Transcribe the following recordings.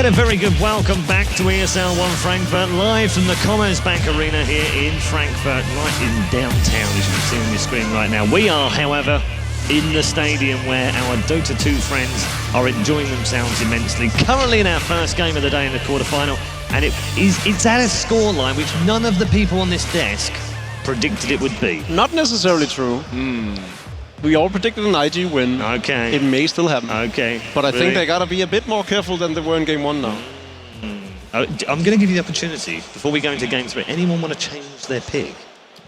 Right, a very good welcome back to ESL 1 Frankfurt, live from the Commerzbank Arena here in Frankfurt, right in downtown, as you can see on your screen right now. We are, however, in the stadium where our Dota 2 friends are enjoying themselves immensely. Currently in our first game of the day in the quarterfinal, and it's at a scoreline which none of the people on this desk predicted it would be. Not necessarily true. We all predicted an IG win. Okay. It may still happen. Okay. But I think they gotta be a bit more careful than they were in game 1 now. I'm going to give you the opportunity, before we go into game 3, anyone want to change their pick?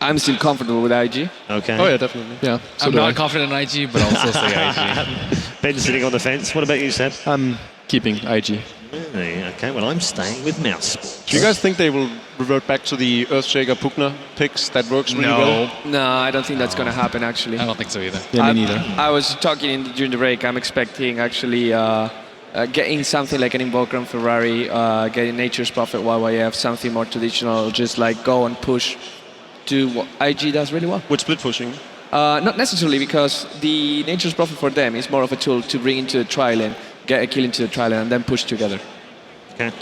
I'm still comfortable with IG. Okay. Oh yeah, definitely. Yeah. So I'm not confident in IG, but I'll still say IG. Ben's sitting on the fence. What about you, Seb? I'm keeping IG. Really? Okay, well, I'm staying with mousesports. Do you guys think they will revert back to the Earthshaker Pugna picks? That works really well? No, I don't think that's going to happen, actually. I don't think so either. Yeah, me neither. I was talking during the break. I'm expecting, actually, getting something like an Invoker and Ferrari, getting Nature's Prophet YYF, something more traditional, just like go and push to what IG does really well. With split pushing? Not necessarily, because the Nature's Prophet for them is more of a tool to bring into the tri lane, get a kill into the tri lane, and then push together. Okay.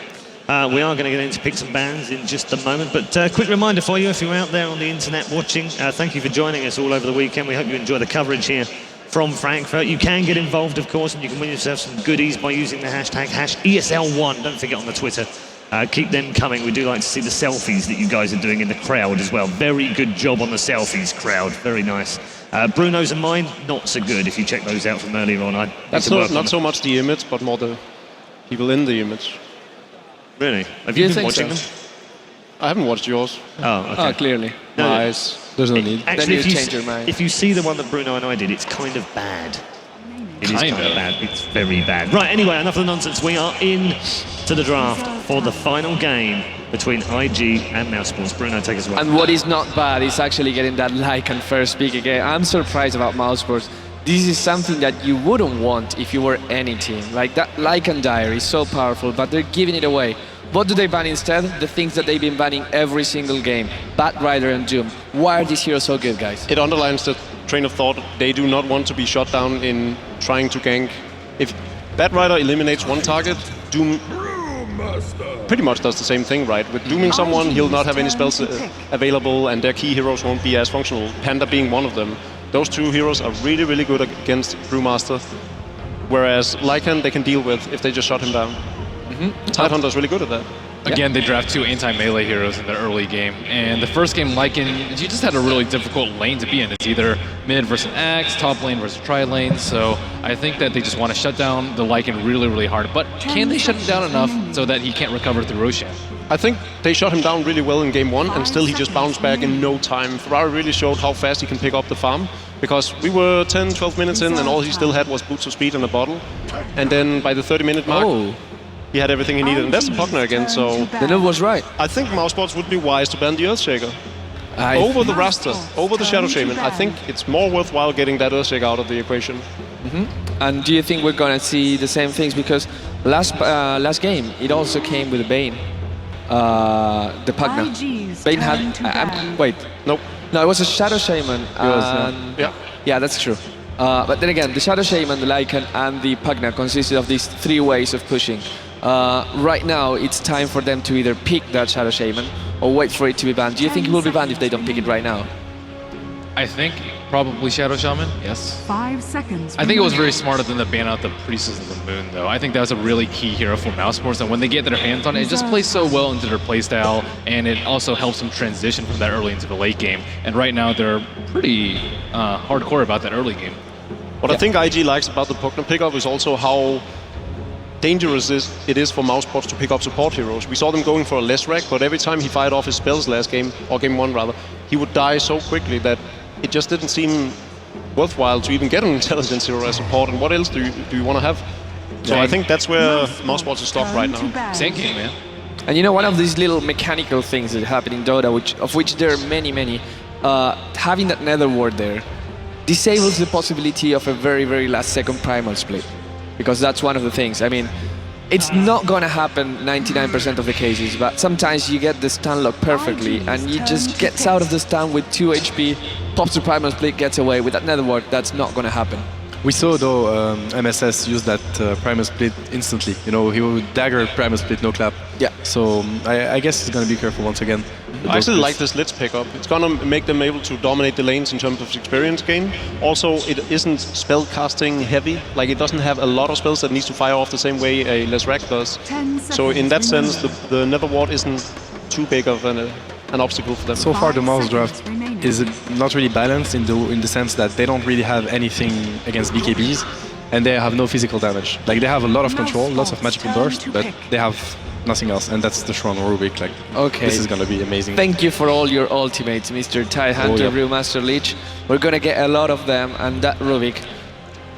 We are going to get into picks and bans in just a moment, but quick reminder for you, if you're out there on the internet watching, thank you for joining us all over the weekend. We hope you enjoy the coverage here from Frankfurt. You can get involved, of course, and you can win yourself some goodies by using the hashtag #ESL1. Don't forget on the Twitter. Keep them coming. We do like to see the selfies that you guys are doing in the crowd as well. Very good job on the selfies, crowd. Very nice. Bruno's and mine, not so good if you check those out from earlier on. That's not so much the image, but more the people in the image. Really? Have you been watching them? I haven't watched yours. Oh, okay. Oh, clearly. No, Nice. There's no need. Actually, Then you change your mind. if you see the one that Bruno and I did, it's kind of bad. It is kind of bad. It's very bad. Right, anyway, enough of the nonsense. We are in to the draft for the final game between IG and mousesports. Bruno, take us away. And what is not bad is actually getting that like and first pick again. I'm surprised about mousesports. This is something that you wouldn't want if you were any team. Like that like and dire is so powerful, but they're giving it away. What do they ban instead? The things that they've been banning every single game. Batrider and Doom. Why are these heroes so good, guys? It underlines the train of thought. They do not want to be shot down in trying to gank. If Batrider eliminates one target, Doom pretty much does the same thing, right? With dooming someone, he'll not have any spells available, and their key heroes won't be as functional. Panda being one of them. Those two heroes are really, really good against Brewmaster. Whereas Lycan they can deal with if they just shut him down. Tidehunter is really good at that. Again, they draft 2 anti-melee heroes in the early game. And the first game, Lycan, you just had a really difficult lane to be in. It's either mid versus Axe, top lane versus tri lane. So I think that they just want to shut down the Lycan really, really hard. But can they shut him down enough so that he can't recover through Roshan? I think they shut him down really well in game 1, and still he just bounced back in no time. Ferrari really showed how fast he can pick up the farm, because we were 10, 12 minutes in, and all he still had was boots of speed and a bottle. And then by the 30-minute mark, he had everything he needed, and that's the Pugna again, so... Then it was right. I think mousesports would be wise to ban the Earthshaker. Over the Rasta, over the Shadow Shaman. I think it's more worthwhile getting that Earthshaker out of the equation. And do you think we're going to see the same things? Because last game, it also came with a Bane. The Pugna. Bane had... wait. Nope. No, it was a Shadow Shaman. Yeah, that's true. But then again, the Shadow Shaman, the Lycan, and the Pugna consisted of these 3 ways of pushing. Right now, it's time for them to either pick that Shadow Shaman or wait for it to be banned. Do you think it will be banned if they don't pick it right now? I think probably Shadow Shaman, yes. 5 seconds. I think it was very smart of them to ban out the Priestess of the Moon, though. I think that was a really key hero for mousesports, and when they get their hands on it, it just plays so well into their playstyle, and it also helps them transition from that early into the late game. And right now, they're pretty hardcore about that early game. What I think IG likes about the Pugna pickup is also how dangerous it is for mousesports to pick up support heroes. We saw them going for a less wreck, but every time he fired off his spells last game, or game 1 rather, he would die so quickly that it just didn't seem worthwhile to even get an intelligence hero as support. And what else do you want to have? So I think that's where mousesports is stopped right now. Same game, man. And you know, one of these little mechanical things that happen in Dota, of which there are many, having that nether ward there disables the possibility of a very, very last second primal split. Because that's one of the things. I mean, it's not going to happen 99% of the cases, but sometimes you get the stun lock perfectly and he just gets out of the stun with 2 HP, pops the primal split, gets away. With that nether ward, that's not going to happen. We saw though MSS use that Primal Split instantly. You know, he would dagger Primal Split, no clap. Yeah. So I guess he's going to be careful once again. I actually like this Let's pickup. It's gonna make them able to dominate the lanes in terms of experience gain. Also, it isn't spell casting heavy. Like, it doesn't have a lot of spells that needs to fire off the same way a Lesrac does. So in that sense, the Nether Ward isn't too big of an obstacle for them. So far, the mouse draft is not really balanced in the sense that they don't really have anything against BKBs, and they have no physical damage. Like, they have a lot of control, lots of magical burst, but they have nothing else, and that's the Shron Rubik. Like, Okay. this is gonna be amazing. Thank you for all your ultimates, Mr. Tide Hunter, yeah. Brewmaster Leech. We're gonna get a lot of them, and that Rubik.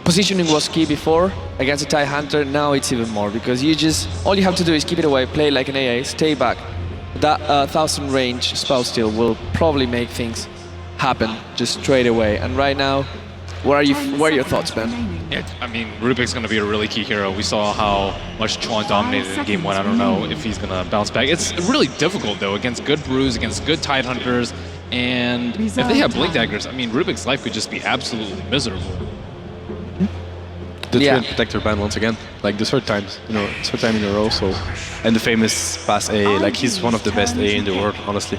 Positioning was key before against a Tide Hunter, now it's even more, because all you have to do is keep it away, play like an AA, stay back. That 1000 range spell steal will probably make things happen just straight away. And right now, what are your thoughts, Ben? Yeah, I mean, Rubik's going to be a really key hero. We saw how much Chuan dominated in Game 1. I don't know if he's going to bounce back. It's really difficult, though, against good Brews, against good Tide Hunters. And if they have Blink Daggers, I mean, Rubik's life could just be absolutely miserable. The Yeah. Treant Protector ban once again, like the third time in a row. So, and the famous pass A, like he's one of the best A in the world, honestly.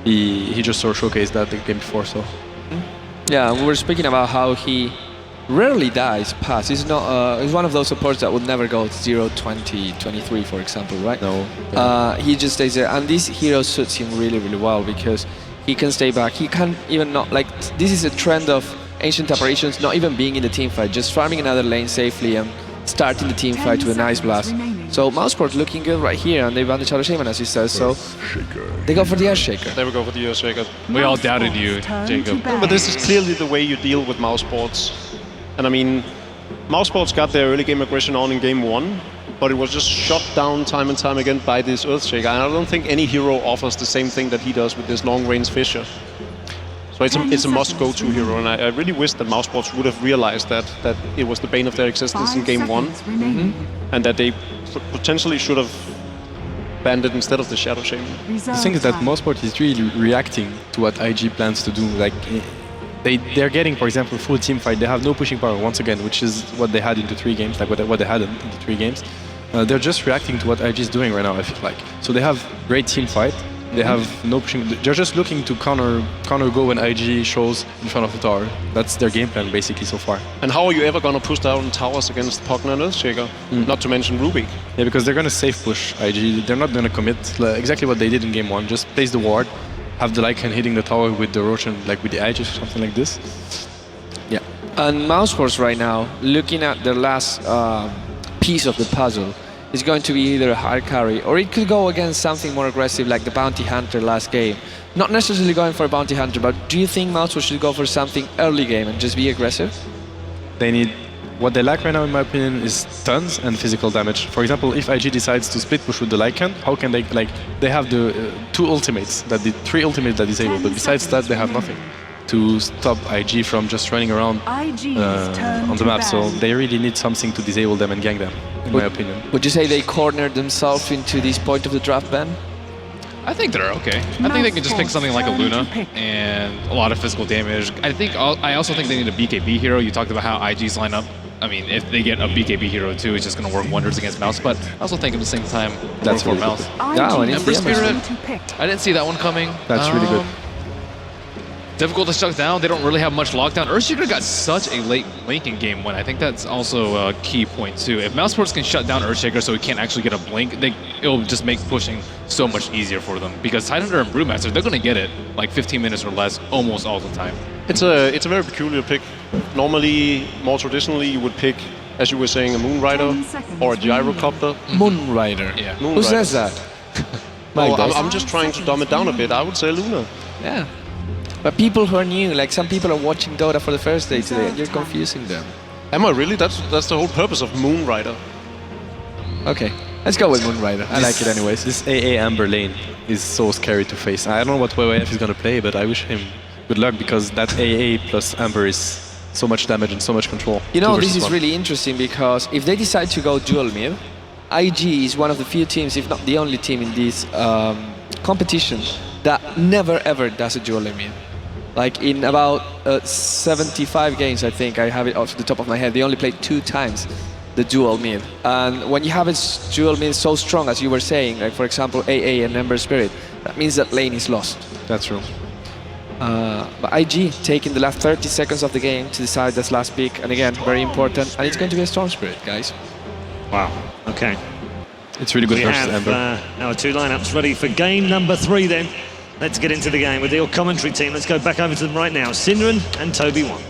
He just showcased that the game before, so. Yeah, we were speaking about how he rarely dies pass. He's not. He's one of those supports that would never go 0, 20, 23, for example, right? No. He just stays there, and this hero suits him really, really well because he can stay back. He can even not like. This is a trend of Ancient Apparitions not even being in the team fight, just farming another lane safely and starting the team fight with a nice blast. So mousesports looking good right here, and they ban the Shadow Shaman, as he says. So they go for the Earth Shaker. There we go for the Earth Shaker. We all doubted you, Jacob. But this is clearly the way you deal with mousesports. And I mean, mousesports got their early game aggression on in Game 1, but it was just shot down time and time again by this Earth Shaker. And I don't think any hero offers the same thing that he does with this long-range Fissure. So it's a must-go-to hero, and I really wish that mousesports would have realized that it was the bane of their existence in Game 1, and that they potentially should have banned it instead of the Shadow Shaman. The thing is that mousesports is really reacting to what IG plans to do. Like, they're getting, for example, full team fight. They have no pushing power once again, which is what they had into 3 games, like what they had in the 3 games. They're just reacting to what IG is doing right now, I feel like. So they have great team fight. They have no pushing. They're just looking to counter go when IG shows in front of the tower. That's their game plan basically so far. And how are you ever going to push down towers against Pogner and Earthshaker? Not to mention Rubik. Yeah, because they're going to safe push IG. They're not going to commit. Like, exactly what they did in Game 1. Just place the ward, have the Lycan hitting the tower with the Roshan, like with the edges or something like this. Yeah. And mousesports right now, looking at the last piece of the puzzle, is going to be either a hard carry, or it could go against something more aggressive like the Bounty Hunter last game. Not necessarily going for a Bounty Hunter, but do you think mousesports should go for something early game and just be aggressive? They need. What they lack right now, in my opinion, is stuns and physical damage. For example, if IG decides to split push with the Lycan, how can they, like, they have the 3 ultimates that disable, but besides that, they have nothing to stop IG from just running around on the map. So they really need something to disable them and gank them, in my opinion. Would you say they cornered themselves into this point of the draft ban? I think they're okay. I think they can just pick something like a Luna and a lot of physical damage. I also think they need a BKB hero. You talked about how IG's line up. I mean, if they get a BKB hero too, it's just going to work wonders against Mouse. But I also think at the same time, That's for really Mouse. Yeah, and Ember Spirit, I didn't see that one coming. That's really good. Difficult to shut down. They don't really have much lockdown. Earthshaker got such a late link in Game 1. I think that's also a key point too. If mousesports can shut down Earthshaker so he can't actually get a blink, it'll just make pushing so much easier for them. Because Tidehunter and Brewmaster, they're going to get it like 15 minutes or less almost all the time. It's a very peculiar pick. Normally, more traditionally, you would pick, as you were saying, a Moonrider or a Gyrocopter. Moonrider. Yeah. Who says that? Well, I'm just trying to dumb it down a bit. I would say Luna. Yeah. But people who are new, like some people are watching Dota for the first day today, and you're confusing them. Am I really? That's the whole purpose of Moonrider. Okay, let's go with Moonrider. I like it anyways. This AA Amber lane is so scary to face. I don't know what YYF is going to play, but I wish him good luck because that AA plus Amber is so much damage and so much control. You know, 2 this versus is 1. really interesting because if they decide to go dual mid, IG is one of the few teams, if not the only team in this competition that never ever does a dual mid. Like in about 75 games, I think, I have it off the top of my head, they only played 2 times the dual mid. And when you have a dual mid so strong, as you were saying, like for example AA and Ember Spirit, that means that lane is lost. That's true. But IG taking the last 30 seconds of the game to decide this last pick, and again, very important, and it's going to be a Storm Spirit, guys. Wow. Okay. It's really good We versus have Ember. our 2 lineups ready for game number 3 then. Let's get into the game with the commentary team. Let's go back over to them right now. Synderen and Toby1.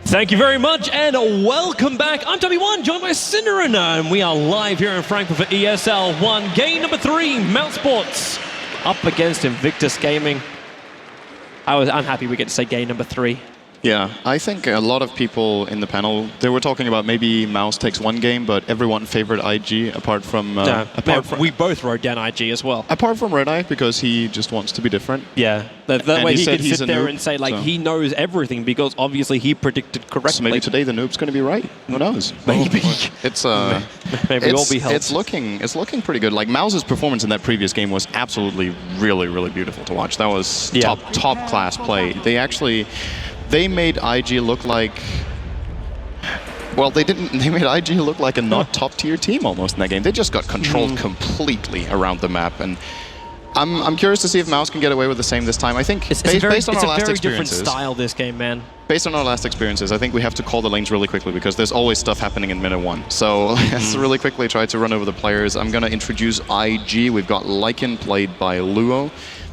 Thank you very much and welcome back. I'm Toby1, joined by Synderen, and we are live here in Frankfurt for ESL 1. Game number 3, mousesports up against Invictus Gaming. I'm happy we get to say game number 3. Yeah, I think a lot of people in the panel, they were talking about maybe Mouse takes 1 game, but everyone favored IG apart from... We both wrote down IG as well. Apart from Red Eye, because he just wants to be different. Yeah, that way he he said can he's sit a there noob, and say, like, so- he knows everything because obviously he predicted correctly. So maybe today the noob's going to be right. Who knows? Maybe. It's Maybe we'll be helped. it's looking pretty good. Like Mouse's performance in that previous game was absolutely really beautiful to watch. That was top class play. They made IG look like, well, they made IG look like a not top tier team almost in that game. They just got controlled completely around the map, and I'm curious to see if Mouse can get away with the same this time. I think It's based on our a last very different experiences, style, this game, man. based on our last experiences, I think we have to call the lanes really quickly because there's always stuff happening in minute 1. So let's really quickly try to run over the players. I'm going to introduce IG. We've got Lycan played by Luo.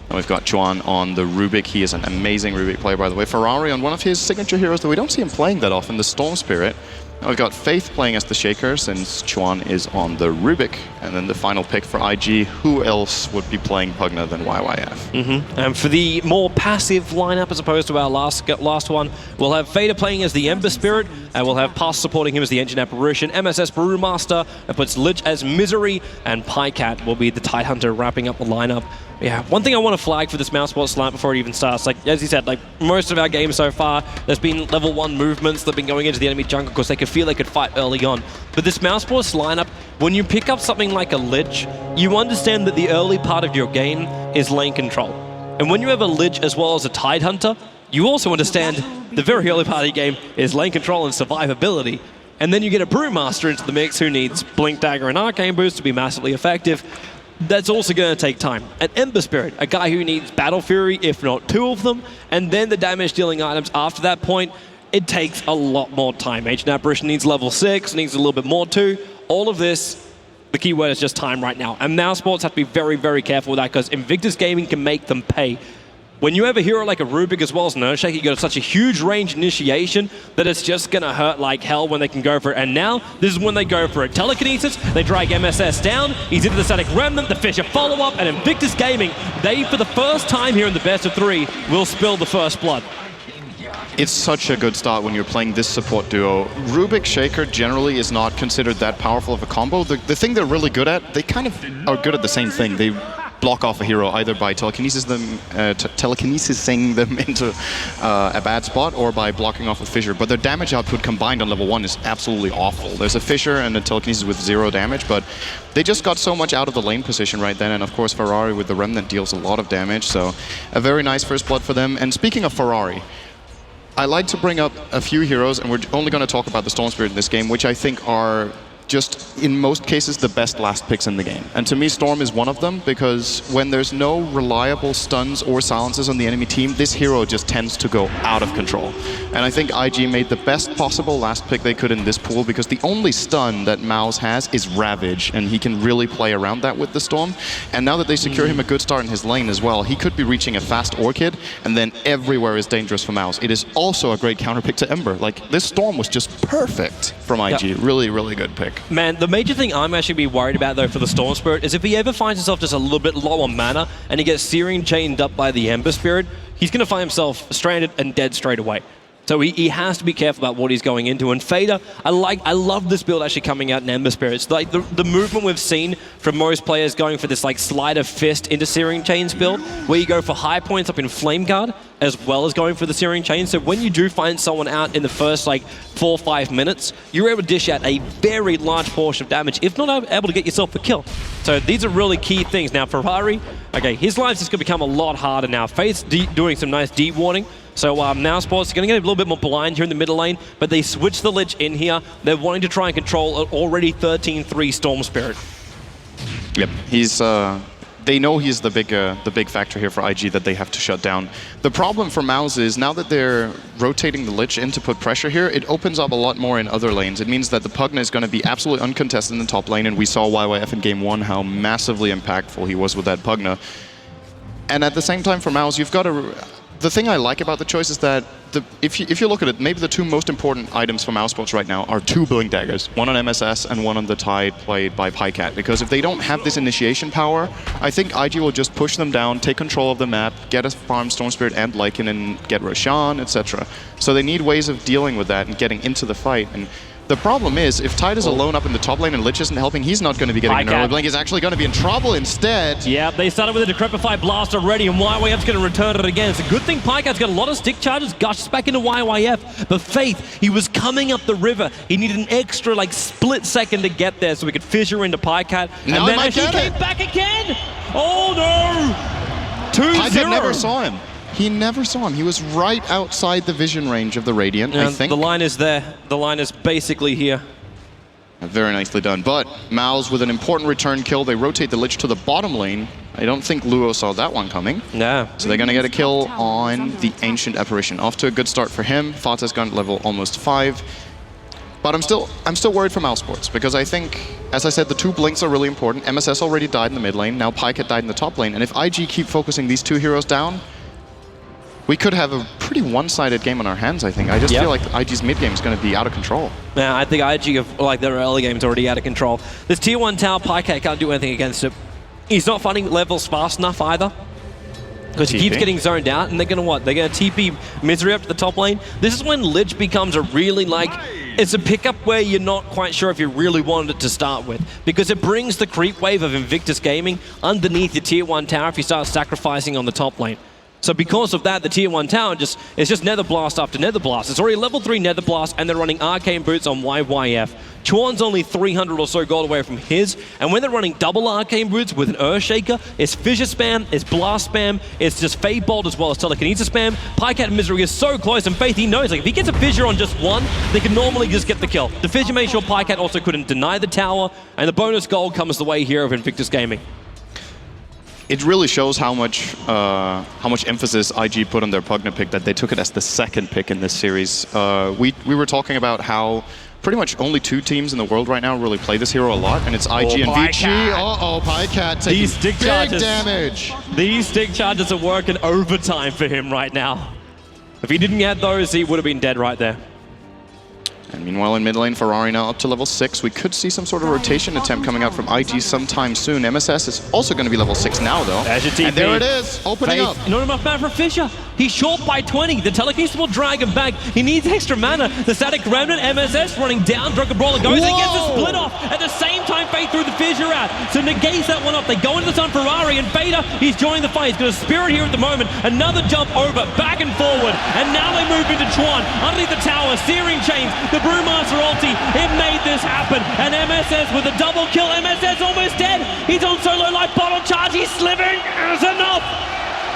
And we've got Chuan on the Rubik. He is an amazing Rubik player, by the way. Ferrari on one of his signature heroes that we don't see him playing that often, the Storm Spirit. And we've got Faith playing as the Shaker, since Chuan is on the Rubik. And then the final pick for IG, who else would be playing Pugna than YYF? And for the more passive lineup, as opposed to our last one, we'll have Fader playing as the Ember Spirit, and we'll have Pass supporting him as the Engine Apparition, MSS Brewmaster, and puts Lich as Misery, and Pycat will be the Tidehunter wrapping up the lineup. Yeah, one thing I want to flag for this mousesports lineup before it even starts, like as you said, like most of our games so far, there's been level 1 movements that have been going into the enemy jungle because they could feel they could fight early on. But this mousesports lineup, when you pick up something like a Lich, you understand that the early part of your game is lane control. And when you have a Lich as well as a Tidehunter, you also understand the very early part of your game is lane control and survivability. And then you get a Brewmaster into the mix who needs Blink Dagger and Arcane Boost to be massively effective. That's also going to take time. An Ember Spirit, a guy who needs Battle Fury, if not 2 of them, and then the damage dealing items after that point, it takes a lot more time. Ancient Apparition needs level 6, needs a little bit more too. All of this, the key word is just time right now. And mousesports have to be very careful with that because Invictus Gaming can make them pay. When you have a hero like a Rubik as well as Nershake, you got such a huge range initiation that it's just going to hurt like hell when they can go for it. And now, this is when they go for it. Telekinesis, they drag MSS down, he's into the Static Remnant, the Fisher follow-up, and Invictus Gaming, they, for the first time here in the best of 3, will spill the first blood. It's such a good start when you're playing this support duo. Rubik Shaker generally is not considered that powerful of a combo. The thing they're really good at, they kind of are good at the same thing. They block off a hero either by telekinesising them into a bad spot or by blocking off a Fissure. But their damage output combined on level 1 is absolutely awful. There's a Fissure and a telekinesis with 0 damage, but they just got so much out of the lane position right then. And of course, Ferrari with the Remnant deals a lot of damage. So a very nice first blood for them. And speaking of Ferrari, I like to bring up a few heroes, and we're only going to talk about the Storm Spirit in this game, which I think are just, in most cases, the best last picks in the game. And to me, Storm is one of them, because when there's no reliable stuns or silences on the enemy team, this hero just tends to go out of control. And I think IG made the best possible last pick they could in this pool, because the only stun that Mouse has is Ravage, and he can really play around that with the Storm. And now that they secure him a good start in his lane as well, he could be reaching a fast Orchid, and then everywhere is dangerous for Mouse. It is also a great counter pick to Ember. Like, this Storm was just perfect from IG. Yep. Really good pick. Man, the major thing I'm actually be worried about, though, for the Storm Spirit is if he ever finds himself just a little bit low on mana and he gets Searing chained up by the Ember Spirit, he's going to find himself stranded and dead straight away. So he has to be careful about what he's going into. And Fader, I love this build actually coming out in Ember Spirits. Like the movement we've seen from most players going for this like sleight of fist into Searing Chains build, where you go for high points up in Flame Guard, as well as going for the Searing Chain. So when you do find someone out in the first like 4 or 5 minutes, you're able to dish out a very large portion of damage, if not able to get yourself a kill. So these are really key things. Now Ferrari, okay, his life's just going to become a lot harder now. Faith's doing some nice deep warding. So mousesports is going to get a little bit more blind here in the middle lane, but they switch the Lich in here. They're wanting to try and control an already 13-3 Storm Spirit. Yep, he's. They know he's the big factor here for IG that they have to shut down. The problem for Mouse is now that they're rotating the Lich in to put pressure here, it opens up a lot more in other lanes. It means that the Pugna is going to be absolutely uncontested in the top lane, and we saw YYF in Game 1 how massively impactful he was with that Pugna. And at the same time for Mouse, you've got to... The thing I like about the choice is that if you look at it, maybe the two most important items for mousesports right now are 2 Blink Daggers, one on MSS and one on the Tide played by Pycat. Because if they don't have this initiation power, I think IG will just push them down, take control of the map, get a farm Storm Spirit and Lycan and get Roshan, etc. So they need ways of dealing with that and getting into the fight. And the problem is, if Tide is alone up in the top lane and Lich isn't helping, he's not going to be getting an early blink. He's actually going to be in trouble instead. Yeah, they started with a Decrepify Blast already, and YYF's going to return it again. It's a good thing Pycat's got a lot of stick charges, gushes back into YYF. But Faith, he was coming up the river. He needed an extra, like, split second to get there so we could fissure into Pycat. Now and then he came back again! Oh no! 2-0! Pycat never saw him. He never saw him. He was right outside the vision range of the Radiant, I think. The line is there. The line is basically here. Very nicely done. But Mouse with an important return kill. They rotate the Lich to the bottom lane. I don't think Luo saw that one coming. No. So they're going to get a kill on the Ancient Apparition. Off to a good start for him. Fata's gone level almost 5. But I'm still worried for mousesports because I think, as I said, the 2 blinks are really important. MSS already died in the mid lane. Now Pycat died in the top lane. And if IG keep focusing these 2 heroes down, we could have a pretty one-sided game on our hands, I think. I just feel like IG's mid-game is going to be out of control. Yeah, I think IG, like their early game's already out of control. This tier 1 tower, Pycat can't do anything against it. He's not finding levels fast enough either. Because he keeps getting zoned out, and they're going to what? They're going to TP Misery up to the top lane. This is when Lich becomes a really, like, it's a pickup where you're not quite sure if you really wanted it to start with. Because it brings the creep wave of Invictus Gaming underneath your tier 1 tower if you start sacrificing on the top lane. So because of that, the tier 1 tower is just Nether Blast after Nether Blast. It's already level 3 Nether Blast, and they're running Arcane Boots on YYF. Chuan's only 300 or so gold away from his, and when they're running double Arcane Boots with an Earthshaker, it's Fissure spam, it's Blast spam, it's just Fade Bolt as well as Telekinesis spam. Pycat and Misery is so close, and Faith, he knows, like, if he gets a Fissure on just one, they can normally just get the kill. The Fissure made sure Pycat also couldn't deny the tower, and the bonus gold comes the way here of Invictus Gaming. It really shows how much emphasis IG put on their Pugna pick, that they took it as the 2nd pick in this series. We were talking about how pretty much only 2 teams in the world right now really play this hero a lot, and it's IG and VG. Uh-oh, Pycat taking big damage. These stick charges are working overtime for him right now. If he didn't get those, he would have been dead right there. And meanwhile in mid lane, Ferrari now up to level 6. We could see some sort of rotation attempt coming out from IG sometime soon. MSS is also going to be level 6 now, though. There's your TP. And there it is, opening up. Not enough mana for Fissure. He's short by 20. The Telekinesis will drag him back. He needs extra mana. The Static Remnant, MSS running down. Drunken Brawler goes and gets a split off. At the same time, Faith threw the Fissure out. So negates that one up. They go into the Sun Ferrari, and Fader, he's joining the fight. He's got a Spirit here at the moment. Another jump over, back and forward. And now they move into Chuan. Underneath the tower, Searing Chains. The Brewmaster ulti. It made this happen. And MSS with a double kill. MSS almost dead. He's on solo life bottle charge. He's slivering. It's enough.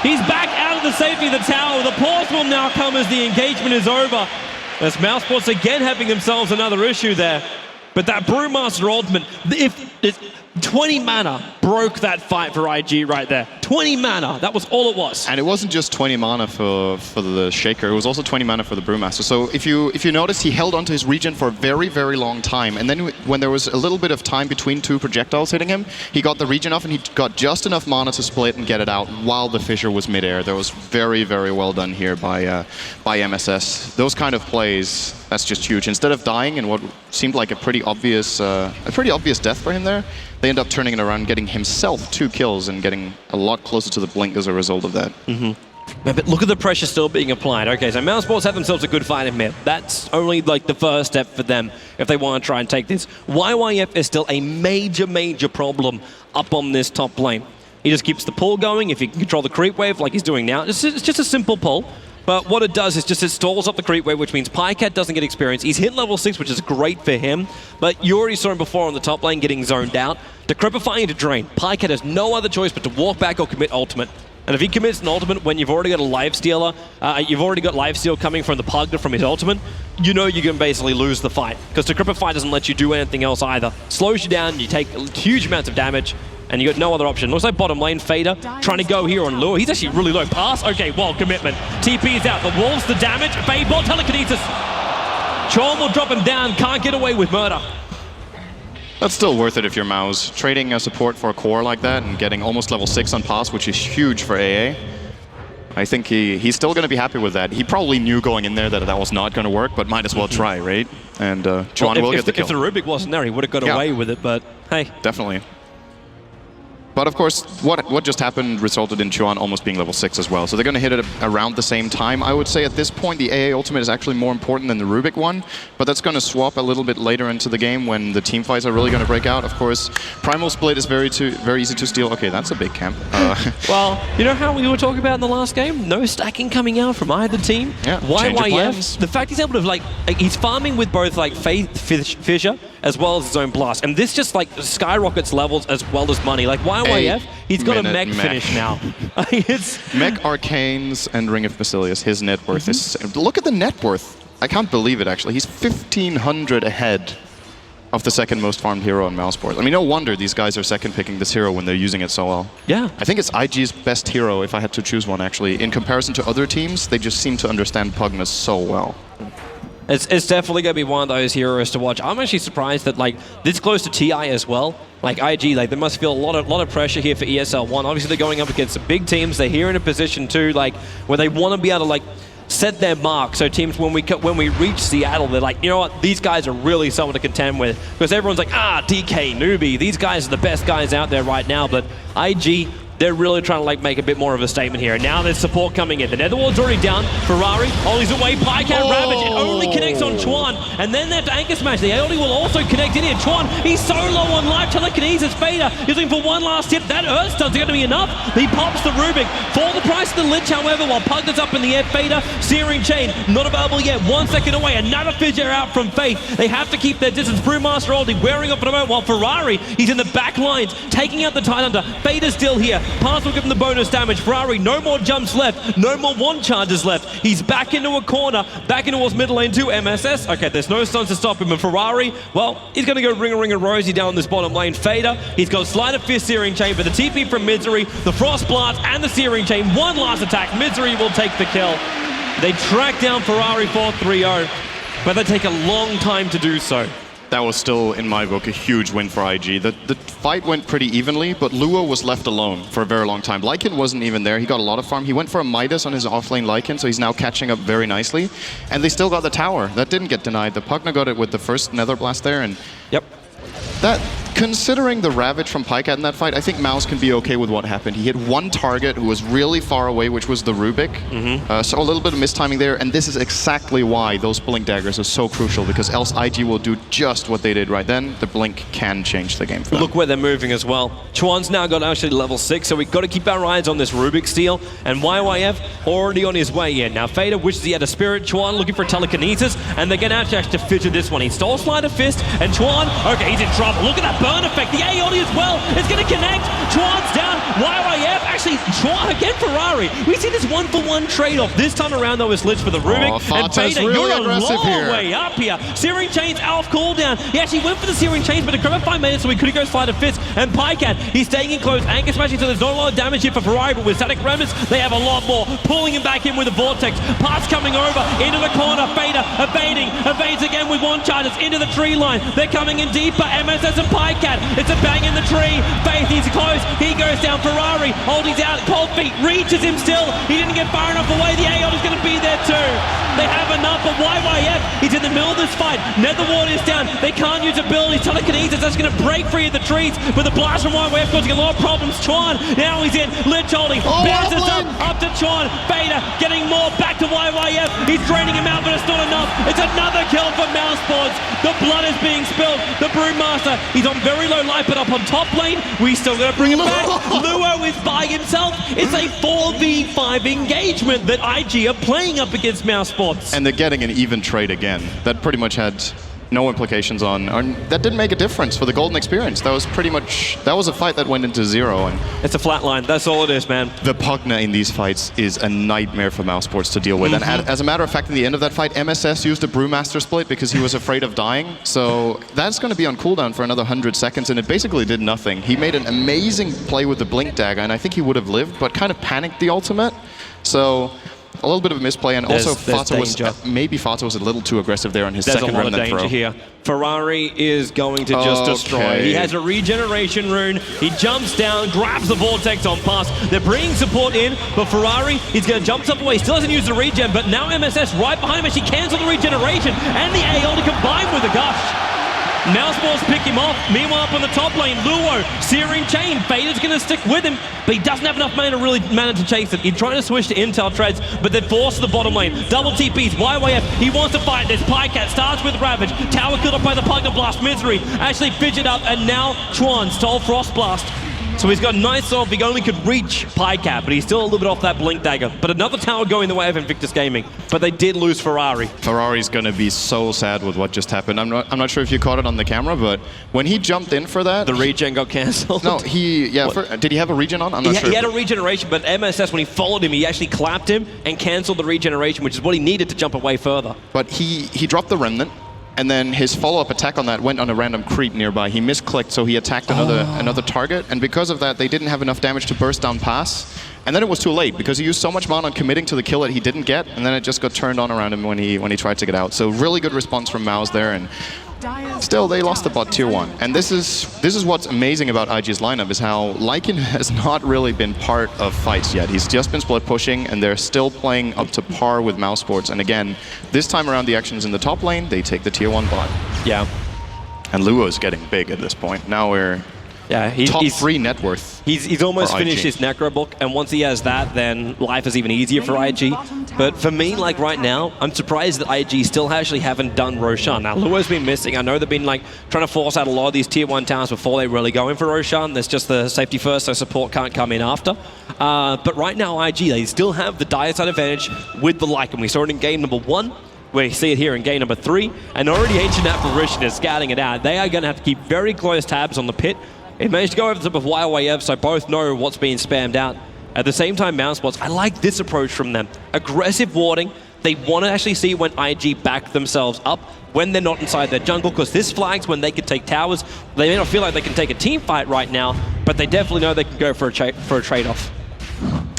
He's back out of the safety of the tower. The pause will now come as the engagement is over. As mousesports again having themselves another issue there. But that Brewmaster ultimate, if 20 mana broke that fight for IG right there. 20 mana, that was all it was. And it wasn't just 20 mana for the Shaker, it was also 20 mana for the Brewmaster. So if you notice, he held onto his regen for a very, very long time. And then when there was a little bit of time between 2 projectiles hitting him, he got the regen off and he got just enough mana to split and get it out while the Fissure was midair. That was very, very well done here by MSS. Those kind of plays, that's just huge. Instead of dying in what seemed like a pretty obvious death for him there, they end up turning it around, getting himself 2 kills and getting a lot closer to the blink as a result of that. Man, but look at the pressure still being applied. Okay, so mousesports have themselves a good fight in mid. That's only like the first step for them if they want to try and take this. YYF is still a major problem up on this top lane. He just keeps the pull going. If he can control the creep wave like he's doing now, it's just a simple pull. But what it does is just it stalls up the creep wave, which means Pycat doesn't get experience. He's hit level 6, which is great for him. But you already saw him before on the top lane getting zoned out. Decrepifying to drain. Pycat has no other choice but to walk back or commit ultimate. And if he commits an ultimate when you've already got a lifestealer, you've already got lifesteal coming from the Pugna from his ultimate, you know you can basically lose the fight. Because Decrepify doesn't let you do anything else either. Slows you down, you take huge amounts of damage, and you got no other option. Looks like bottom lane, Fader trying to go here on Lure. He's actually really low. Pass, okay, well, commitment. TP's out, the walls, the damage, Fadeball, telekinesis. Chorn will drop him down, can't get away with murder. That's still worth it if you're Mouse. Trading a support for a core like that and getting almost level 6 on pass, which is huge for AA. I think he's still going to be happy with that. He probably knew going in there that that was not going to work, but might as well try, right? And Chorn will get the kill. If the Rubik wasn't there, he would have got away with it, but hey. Definitely. But of course, what just happened resulted in Chorn almost being level 6 as well. So they're going to hit it around the same time. I would say at this point, the AA ultimate is actually more important than the Rubik one. But that's going to swap a little bit later into the game when the team fights are really going to break out. Of course, Primal Split is very easy to steal. Okay, that's a big camp. Well, you know how we were talking about in the last game? No stacking coming out from either team. Yeah, change of plans. The fact he's able to, he's farming with both, Faith Fissure as well as his own blast. And this just, skyrockets levels as well as money. Like, YYF, he's got a mech finish now. Mech Arcanes and Ring of Basilius, his net worth is... Look at the net worth. I can't believe it, actually. He's 1,500 ahead of the second most farmed hero in mousesports. I mean, no wonder these guys are second picking this hero when they're using it so well. Yeah. I think it's IG's best hero, if I had to choose one, actually. In comparison to other teams, they just seem to understand Pugna so well. It's definitely going to be one of those heroes to watch. I'm actually surprised that, this close to TI as well. IG, they must feel a lot of pressure here for ESL 1. Obviously, they're going up against some big teams. They're here in a position, too, where they want to be able to, set their mark. So teams, when we reach Seattle, they're like, you know what, these guys are really someone to contend with. Because everyone's like, DK, newbie, these guys are the best guys out there right now. But IG, they're really trying to make a bit more of a statement here. Now there's support coming in. The Netherwall's already down. Ferrari, Ollie's away. Pycat Ravage. It only connects on Chorn. And then they have to anchor smash. The Aeoli will also connect in here. Chorn, he's so low on life. Telekinesis, Fader. He's looking for one last hit. That Earth Stun's going to be enough. He pops the Rubik. For the price of the Lich, however, while Pugna's up in the air. Fader, Searing Chain, not available yet. 1 second away. Another fissure out from Faith. They have to keep their distance. Brewmaster Oldie wearing off at the moment, while Ferrari, he's in the back lines, taking out the Tidehunter. Fader's still here. Pass will give him the bonus damage. Ferrari, no more jumps left. No more one charges left. He's back into a corner. Back into towards middle lane to MSS. Okay, there's no stuns to stop him. And Ferrari, well, he's going to go ring a Rosie down this bottom lane. Fader, he's got Sleight of Fist, Searing Chain, but the TP from Misery, the Frost Blast, and the Searing Chain. One last attack. Misery will take the kill. They track down Ferrari 4-3-0, but they take a long time to do so. That was still, in my book, a huge win for IG. The fight went pretty evenly, but Lua was left alone for a very long time. Lycan wasn't even there. He got a lot of farm. He went for a Midas on his offlane Lycan, so he's now catching up very nicely. And they still got the tower. That didn't get denied. The Pugna got it with the first Nether Blast there, and yep. That, considering the Ravage from Pycat in that fight, I think Mouse can be okay with what happened. He hit one target who was really far away, which was the Rubik. So a little bit of mistiming there, and this is exactly why those Blink Daggers are so crucial, because else IG will do just what they did right then. The Blink can change the game for them. Look where they're moving as well. Chuan's now got actually level 6, so we've got to keep our eyes on this Rubik steal, and YYF already on his way in. Now Fader wishes he had a Spirit. Chuan looking for telekinesis, and they're going to have to fidget this one. He stole Sleight of Fist, and Chuan, okay, he's in trouble. Look at that burn effect. The Aeoli as well. It's going to connect. Chuan's down. YYF. Actually, Chuan again, Ferrari. We see this 1-for-1 trade-off. This time around, though, is Lich for the Rubik. And Fader, really you're a aggressive long here. way up here. Searing Chain's off cooldown. He actually went for the Searing Chains, but Decrepify made it, so he couldn't go Sleight of Fist. And Pycat, he's staying in close. Anchor smashing, so there's not a lot of damage here for Ferrari, but with Static Remnants, they have a lot more. Pulling him back in with a Vortex. Pass coming over into the corner. Fader evading. Evades again with one charges into the tree line. They're coming in deeper. MSS and Pycat. It's a bang in the tree. Faith, he's close. He goes down. Ferrari holding He's out, cold feet, reaches him still. He didn't get far enough away. The AOD is going to be there too. They have enough, but YYF, he's in the middle of this fight. Netherward is down. They can't use abilities. Telekinesis, that's going to break free of the trees. But the blast from YYF causing a lot of problems. Chuan, now he's in. Lich holding, bounces up to Chuan. Vader getting more back to YYF. He's draining him out, but it's not enough. It's another kill for mousesports. The blood is being spilled. The Brewmaster, he's on very low life, but up on top lane, we still got to bring him back. Luo is by himself. It's a 4v5 engagement that IG are playing up against mousesports. And they're getting an even trade again. That pretty much had no implications on that didn't make a difference for the golden experience. That was pretty much, that was a fight that went into 0. And it's a flat line, that's all it is, man. The Pugna in these fights is a nightmare for mousesports to deal with. And as a matter of fact, in the end of that fight, MSS used a Brewmaster split because he was afraid of dying. So that's going to be on cooldown for another 100 seconds, and it basically did nothing. He made an amazing play with the Blink Dagger, and I think he would have lived, but kind of panicked the ultimate. So a little bit of a misplay, and also Fata was a little too aggressive there on his second remnant throw. There's a lot of danger here. Ferrari is going to just destroy. He has a regeneration rune. He jumps down, grabs the vortex on pass. They're bringing support in, but Ferrari, he's going to jump up away. Still hasn't used the regen, but now MSS right behind him as she cancels the regeneration and the AL to combine with the gush. mousesports pick him off. Meanwhile, up on the top lane, Luo, Searing Chain. Vader's going to stick with him, but he doesn't have enough mana to chase it. He's trying to switch to Intel Treads, but they're forced to the bottom lane. Double TPs, YYF, he wants to fight this. Pycat starts with Ravage. Tower killed up by the Pugna Blast. Misery actually fidget up, and now Chuan stole Frost Blast. So he's got a nice off. He only could reach Pycat, but he's still a little bit off that Blink Dagger. But another tower going the way of Invictus Gaming. But they did lose Ferrari. Ferrari's going to be so sad with what just happened. I'm not sure if you caught it on the camera, but when he jumped in for that... The regen got cancelled? No, did he have a regen on? I'm not sure. He had a regeneration, but MSS, when he followed him, he actually clapped him and cancelled the regeneration, which is what he needed to jump away further. But he dropped the Remnant, and then his follow-up attack on that went on a random creep nearby. He misclicked, so he attacked another target, and because of that, they didn't have enough damage to burst down pass. And then it was too late, because he used so much mana on committing to the kill that he didn't get, and then it just got turned on around him when he tried to get out. So really good response from Mouse there, and still they lost the bot tier 1. And this is what's amazing about IG's lineup, is how Lycan has not really been part of fights yet. He's just been split pushing, and they're still playing up to par with mousesports. And again, this time around the action's in the top lane, they take the tier 1 bot. Yeah. And Luo's getting big at this point. Now we're top 3 net worth. He's almost finished his Necro book, and once he has that, then life is even easier for IG. But for me, like right now, I'm surprised that IG still actually haven't done Roshan. Now, Luo's been missing. I know they've been like trying to force out a lot of these tier 1 towers before they really go in for Roshan. There's just the safety first, so support can't come in after. But right now, IG, they still have the dire side advantage with the Lycan. We saw it in game number 1. We see it here in game number 3, and already Ancient Apparition is scouting it out. They are going to have to keep very close tabs on the pit. It managed to go over the top of YYF, so both know what's being spammed out. At the same time, mousesports, I like this approach from them. Aggressive warding. They want to actually see when IG back themselves up when they're not inside their jungle, because this flags when they can take towers. They may not feel like they can take a team fight right now, but they definitely know they can go for a trade-off.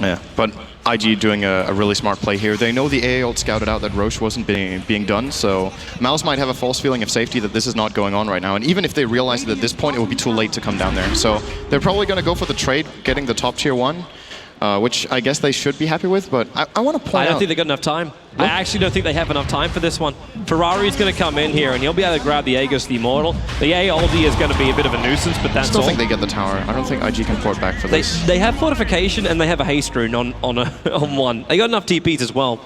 Yeah, but IG doing a really smart play here. They know the AA ult scouted out that Roche wasn't being done, so Mouse might have a false feeling of safety that this is not going on right now. And even if they realize that at this point, it will be too late to come down there. So they're probably going to go for the trade, getting the top tier 1, which I guess they should be happy with, but I want to point out... I don't think they've got enough time. I actually don't think they have enough time for this one. Ferrari's going to come in here, and he'll be able to grab the Aegis the Immortal. The A ulti is going to be a bit of a nuisance, but that's all. I still think they get the tower. I don't think IG can port back for this. They have Fortification, and they have a Haste Rune on one. They got enough TPs as well.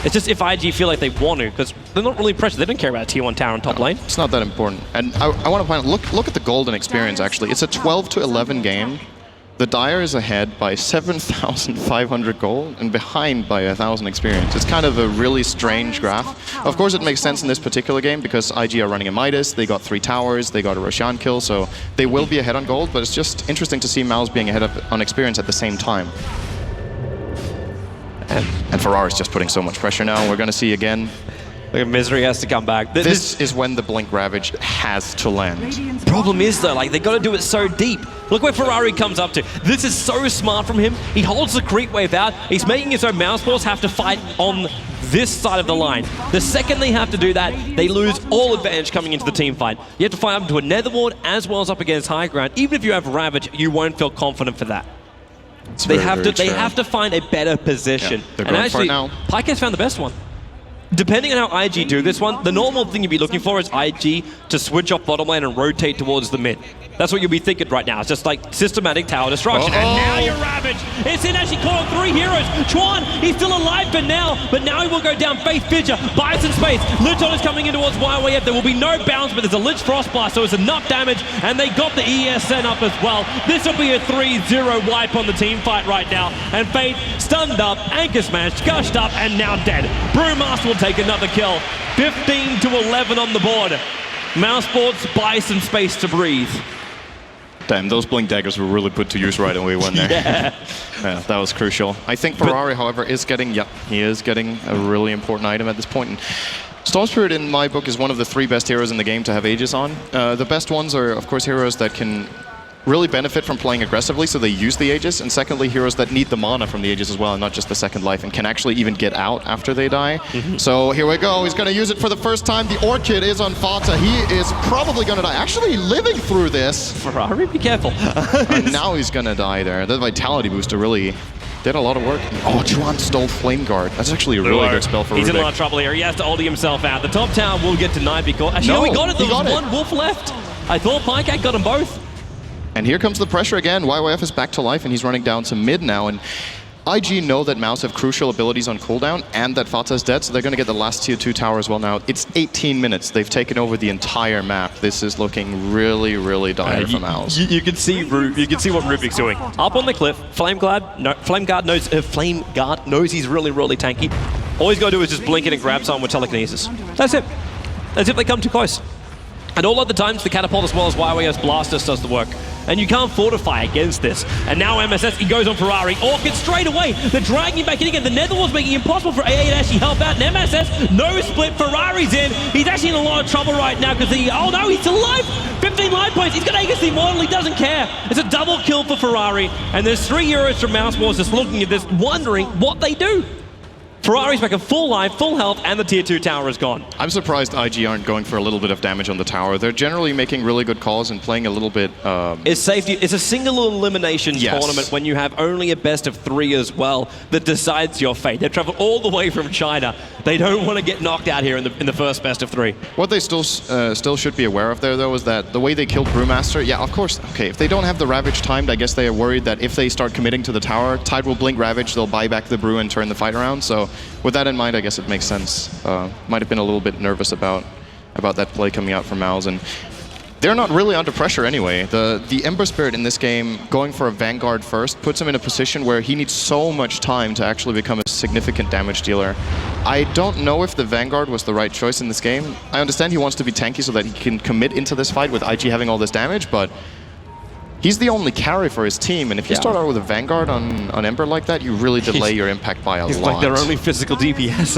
It's just if IG feel like they want to, because they're not really pressured. They don't care about a tier 1 tower on top lane. It's not that important. And I want to point out, look at the golden experience, actually. It's a 12-11 game. The Dire is ahead by 7,500 gold and behind by 1,000 experience. It's kind of a really strange graph. Of course, it makes sense in this particular game because IG are running a Midas, they got 3 towers, they got a Roshan kill, so they will be ahead on gold, but it's just interesting to see Mouse being ahead on experience at the same time. And Ferrari's just putting so much pressure now. We're going to see again. Misery has to come back. This is when the Blink Ravage has to land. Problem is though, like they got to do it so deep. Look where Ferrari comes up to. This is so smart from him. He holds the creep wave out. He's making it so mousesports have to fight on this side of the line. The second they have to do that, they lose all advantage coming into the team fight. You have to fight up to a Nether Ward as well as up against high ground. Even if you have Ravage, you won't feel confident for that. They have to find a better position. Yeah, they're and going for actually, it now. Pyke has found the best one. Depending on how IG do this one, the normal thing you'd be looking for is IG to switch off bottom lane and rotate towards the mid. That's what you'll be thinking right now. It's just like systematic tower destruction. And now you're Ravage. It's in actually caught on 3 heroes. Chuan, he's still alive for now, but now he will go down. Faith Fidger buys some space. Luton is coming in towards YYF. There will be no bounce, but there's a Lich Frostblast, so it's enough damage, and they got the ESN up as well. This will be a 3-0 wipe on the team fight right now. And Faith stunned up, anchor smashed, gushed up, and now dead. Brewmaster will take another kill. 15-11 on the board. mousesports buy some space to breathe. Damn, those blink daggers were really put to use right away when there. Yeah, that was crucial. I think Ferrari, however, is getting a really important item at this point. And Storm Spirit, in my book, is one of the 3 best heroes in the game to have Aegis on. The best ones are, of course, heroes that can really benefit from playing aggressively, so they use the Aegis. And secondly, heroes that need the mana from the Aegis as well, and not just the second life, and can actually even get out after they die. So here we go. He's going to use it for the first time. The Orchid is on Fata. He is probably going to die. Actually living through this. Ferrari, be careful. And now he's going to die there. The Vitality booster really did a lot of work. Oh, Chuan stole Flame Guard. That's actually a really good spell for Rubik. He's in a lot of trouble here. He has to ulti himself out. The top tower will get denied because... Actually, no, he got it. There was one wolf left. I thought Pyke got them both. And here comes the pressure again. YYF is back to life, and he's running down to mid now. And IG know that Mouse have crucial abilities on cooldown, and that Fata's dead, so they're going to get the last tier 2 tower as well now. It's 18 minutes. They've taken over the entire map. This is looking really, really dire for Mouse. You can see what Rubik's doing. Up on the cliff, Flame Guard knows he's really, really tanky. All he's got to do is just blink it and grab someone with telekinesis. That's it. As if they come too close. And all other times, the catapult as well as YYS Blastus does the work. And you can't fortify against this. And now MSS, he goes on Ferrari. Orchid straight away. They're dragging him back in again. The Netherwall's making it impossible for AA to actually help out. And MSS, no split. Ferrari's in. He's actually in a lot of trouble right now because oh no, he's still alive. 15 life points. He's got Aegis the Immortal. He doesn't care. It's a double kill for Ferrari. And there's 3 heroes from mousesports just looking at this, wondering what they do. Ferrari's back at full life, full health, and the tier 2 tower is gone. I'm surprised IG aren't going for a little bit of damage on the tower. They're generally making really good calls and playing a little bit... It's safety. It's a single elimination tournament when you have only a best of 3 as well that decides your fate. They travel all the way from China. They don't want to get knocked out here in the first best of 3. What they still should be aware of there, though, is that the way they killed Brewmaster, yeah, of course, okay, if they don't have the Ravage timed, I guess they are worried that if they start committing to the tower, Tide will blink Ravage, they'll buy back the Brew and turn the fight around. So with that in mind, I guess it makes sense. Might have been a little bit nervous about that play coming out from Mouse, and they're not really under pressure anyway. The Ember Spirit in this game, going for a Vanguard first, puts him in a position where he needs so much time to actually become a significant damage dealer. I don't know if the Vanguard was the right choice in this game. I understand he wants to be tanky so that he can commit into this fight with IG having all this damage, but he's the only carry for his team, and if you start out with a Vanguard on Ember like that, you really delay your impact by a lot. He's like their only physical DPS.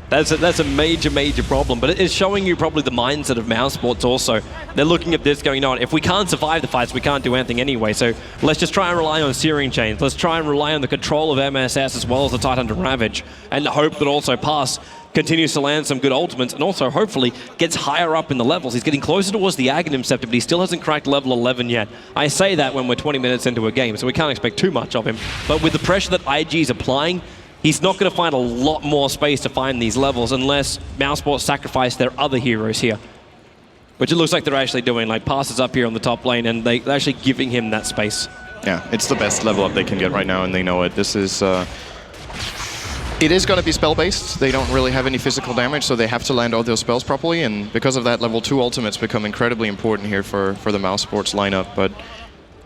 That's a major problem, but it is showing you probably the mindset of mousesports also. They're looking at this going on, if we can't survive the fights, we can't do anything anyway, so let's just try and rely on Searing Chains. Let's try and rely on the control of MSS as well as the Titan to Ravage, and hope that also Pass continues to land some good ultimates, and also hopefully gets higher up in the levels. He's getting closer towards the Aghanim Scepter, but he still hasn't cracked level 11 yet. I say that when we're 20 minutes into a game, so we can't expect too much of him. But with the pressure that IG is applying, he's not going to find a lot more space to find these levels unless mousesports sacrifice their other heroes here. Which it looks like they're actually doing, like Passes up here on the top lane, and they're actually giving him that space. Yeah, it's the best level up they can get right now, and they know it. This is... It is going to be spell-based. They don't really have any physical damage, so they have to land all those spells properly, and because of that, level 2 ultimates become incredibly important here for the mousesports lineup, but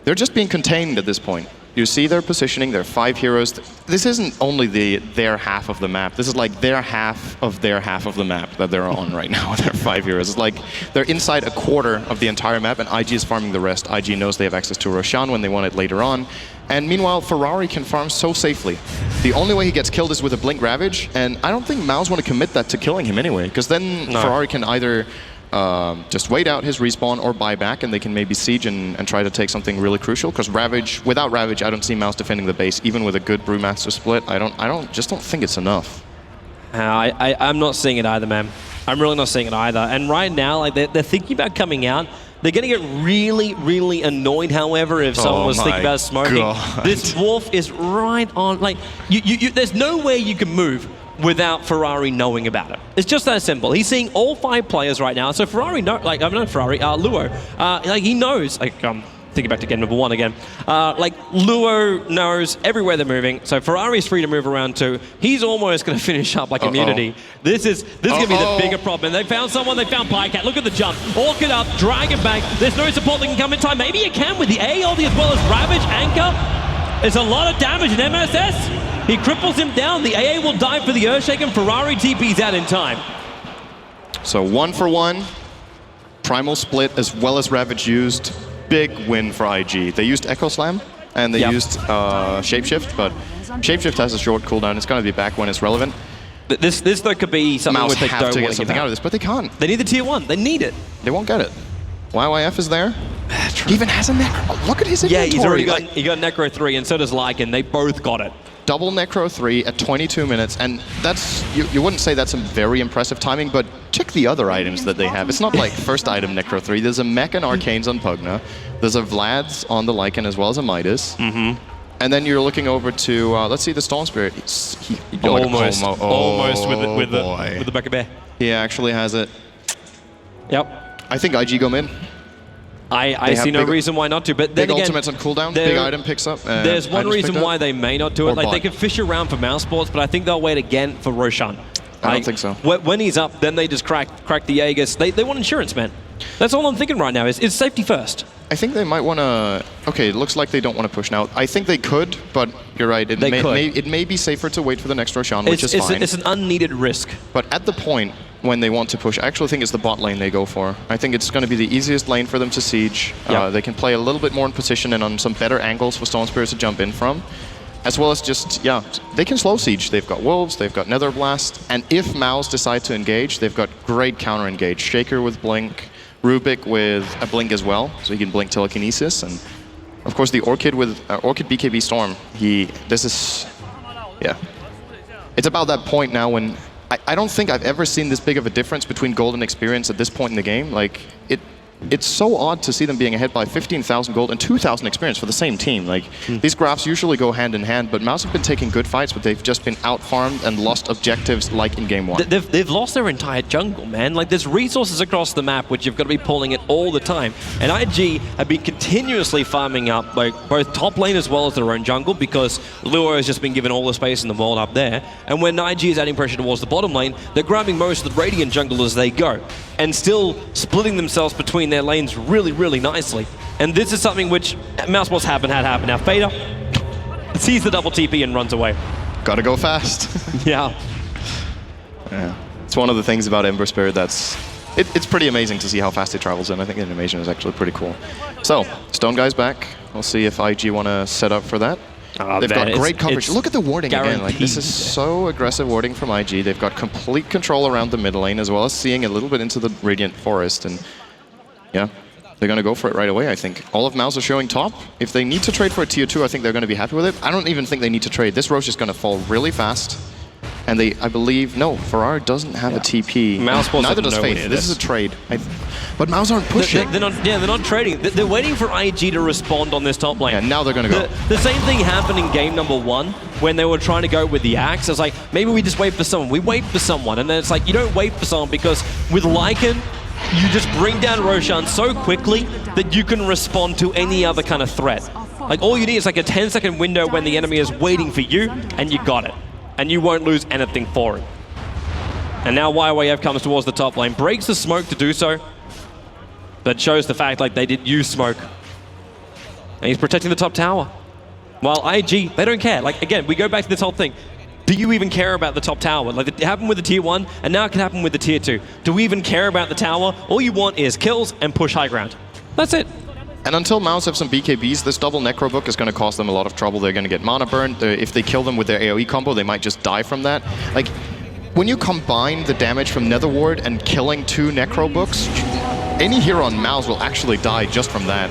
they're just being contained at this point. You see their positioning, there are 5 heroes. This isn't only their half of the map, this is like their half of the map that they're on right now. There are 5 heroes. It's like they're inside a quarter of the entire map, and IG is farming the rest. IG knows they have access to Roshan when they want it later on. And meanwhile, Ferrari can farm so safely. The only way he gets killed is with a Blink Ravage, and I don't think Mouse want to commit that to killing him anyway, because then Ferrari can either just wait out his respawn or buy back, and they can maybe siege and try to take something really crucial, because without Ravage, I don't see Mouse defending the base, even with a good Brewmaster split. I just don't think it's enough. I'm not seeing it either, man. I'm really not seeing it either. And right now, like they're thinking about coming out, They're going to get really, really annoyed, however, if someone was thinking about smoking. God. This Dwarf is right on, like, there's no way you can move without Ferrari knowing about it. It's just that simple. He's seeing all 5 players right now, so Ferrari, Luo, like, he knows, like, thinking back to game number 1 again. Like, Luo knows everywhere they're moving, so Ferrari's free to move around too. He's almost going to finish up like immunity. This is going to be the bigger problem. And they found someone, they found Pycat. Look at the jump. Orchid up, Dragon back. There's no support that can come in time. Maybe it can with the A ulti as well as Ravage, Anchor. There's a lot of damage in MSS. He cripples him down. The AA will die for the Earthshaken. Ferrari TP's out in time. So 1 for 1. Primal split as well as Ravage used. Big win for IG. They used Echo Slam and they used Shapeshift, but Shapeshift has a short cooldown. It's going to be back when it's relevant. This though could be something Mouse which they have don't to want get something out of this, but they can't. They need the tier 1. They need it. They won't get it. YYF is there. He even has a Necro. Look at his inventory. Yeah, he's already got, he got Necro 3 and so does Lycan. They both got it. Double Necro 3 at 22 minutes, and that's, you wouldn't say that's some very impressive timing, but check the other items that they have. It's not like first item Necro 3. There's a Mech and Arcanes on Pugna. There's a Vlad's on the Lycan as well as a Midas. And then you're looking over to, let's see, the Storm Spirit. Almost with the back of bear. He actually has it. Yep. I think IG go mid. I see no reason why not to, but then big again, ultimates on cooldown, big item picks up. There's one reason why they may not do it. Like, they could fish around for mousesports, but I think they'll wait again for Roshan. I don't think so. When he's up, then they just crack the Aegis. They want insurance, man. That's all I'm thinking right now. Is safety first. I think they might want to... Okay, it looks like they don't want to push now. I think they could, but you're right. It may be safer to wait for the next Roshan, which is fine. It's an unneeded risk. But at the point when they want to push, I actually think it's the bot lane they go for. I think it's going to be the easiest lane for them to siege. They can play a little bit more in position and on some better angles for Stone Spirits to jump in from. As well as just, they can slow siege. They've got Wolves, they've got Nether Blast, and if Mouse decide to engage, they've got great counter engage. Shaker with Blink, Rubik with a Blink as well, so he can Blink Telekinesis, and of course the Orchid with Orchid BKB Storm. It's about that point now when I don't think I've ever seen this big of a difference between gold and experience at this point in the game. Like, it's so odd to see them being ahead by 15,000 gold and 2,000 experience for the same team. Like, these graphs usually go hand in hand, but Mouse have been taking good fights, but they've just been out-farmed and lost objectives like in game 1. They've lost their entire jungle, man. Like, there's resources across the map which you've got to be pulling it all the time. And IG have been continuously farming up like both top lane as well as their own jungle, because Luo has just been given all the space in the world up there. And when IG is adding pressure towards the bottom lane, they're grabbing most of the Radiant jungle as they go, and still splitting themselves between their lanes really, really nicely. And this is something which mousesports haven't had happen. Now Fader sees the double TP and runs away. Gotta go fast. Yeah. It's one of the things about Ember Spirit that's... It's pretty amazing to see how fast it travels, and I think the animation is actually pretty cool. So, Stone Guy's back. We'll see if IG want to set up for that. They've got great coverage. Look at the warding again. Like, this is so aggressive warding from IG. They've got complete control around the mid lane, as well as seeing a little bit into the Radiant Forest. And yeah, they're going to go for it right away, I think. All of Mouse are showing top. If they need to trade for a tier 2, I think they're going to be happy with it. I don't even think they need to trade. This Roche is going to fall really fast. And I believe, no, Ferrari doesn't have a TP. Neither does Faith. This is a trade. But Mouse aren't pushing. They're not trading. They're waiting for IG to respond on this top lane. Yeah, now they're going to go. The same thing happened in game number 1 when they were trying to go with the Axe. It's like, maybe we just wait for someone. We wait for someone. And then it's like, you don't wait for someone, because with Lycan, you just bring down Roshan so quickly that you can respond to any other kind of threat. Like, all you need is like a 10-second window when the enemy is waiting for you, and you got it. And you won't lose anything for it. And now YYF comes towards the top lane, breaks the smoke to do so, but shows the fact like they did use smoke. And he's protecting the top tower. While IG, they don't care. Like, again, we go back to this whole thing. Do you even care about the top tower? Like, it happened with the tier 1, and now it can happen with the tier 2. Do we even care about the tower? All you want is kills and push high ground. That's it. And until Mouse have some BKBs, this double Necro Book is going to cause them a lot of trouble. They're going to get mana burn. If they kill them with their AoE combo, they might just die from that. Like, when you combine the damage from Nether Ward and killing 2 Necro Books, any hero on Mouse will actually die just from that.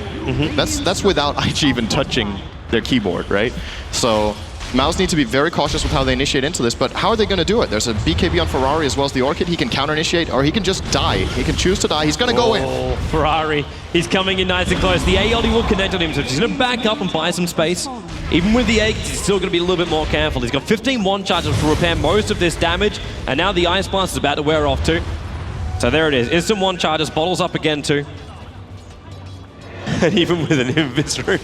That's without IG even touching their keyboard, right? So Mouse needs to be very cautious with how they initiate into this, but how are they going to do it? There's a BKB on Ferrari as well as the Orchid. He can counter-initiate, or he can just die. He can choose to die. He's going to go in. Oh, Ferrari. He's coming in nice and close. The ALD will connect on him, so he's going to back up and buy some space. Even with the A, he's still going to be a little bit more careful. He's got 15 one charges to repair most of this damage, and now the Ice Blast is about to wear off too. So there it is. Instant one charges, bottles up again too. And even with an Invis,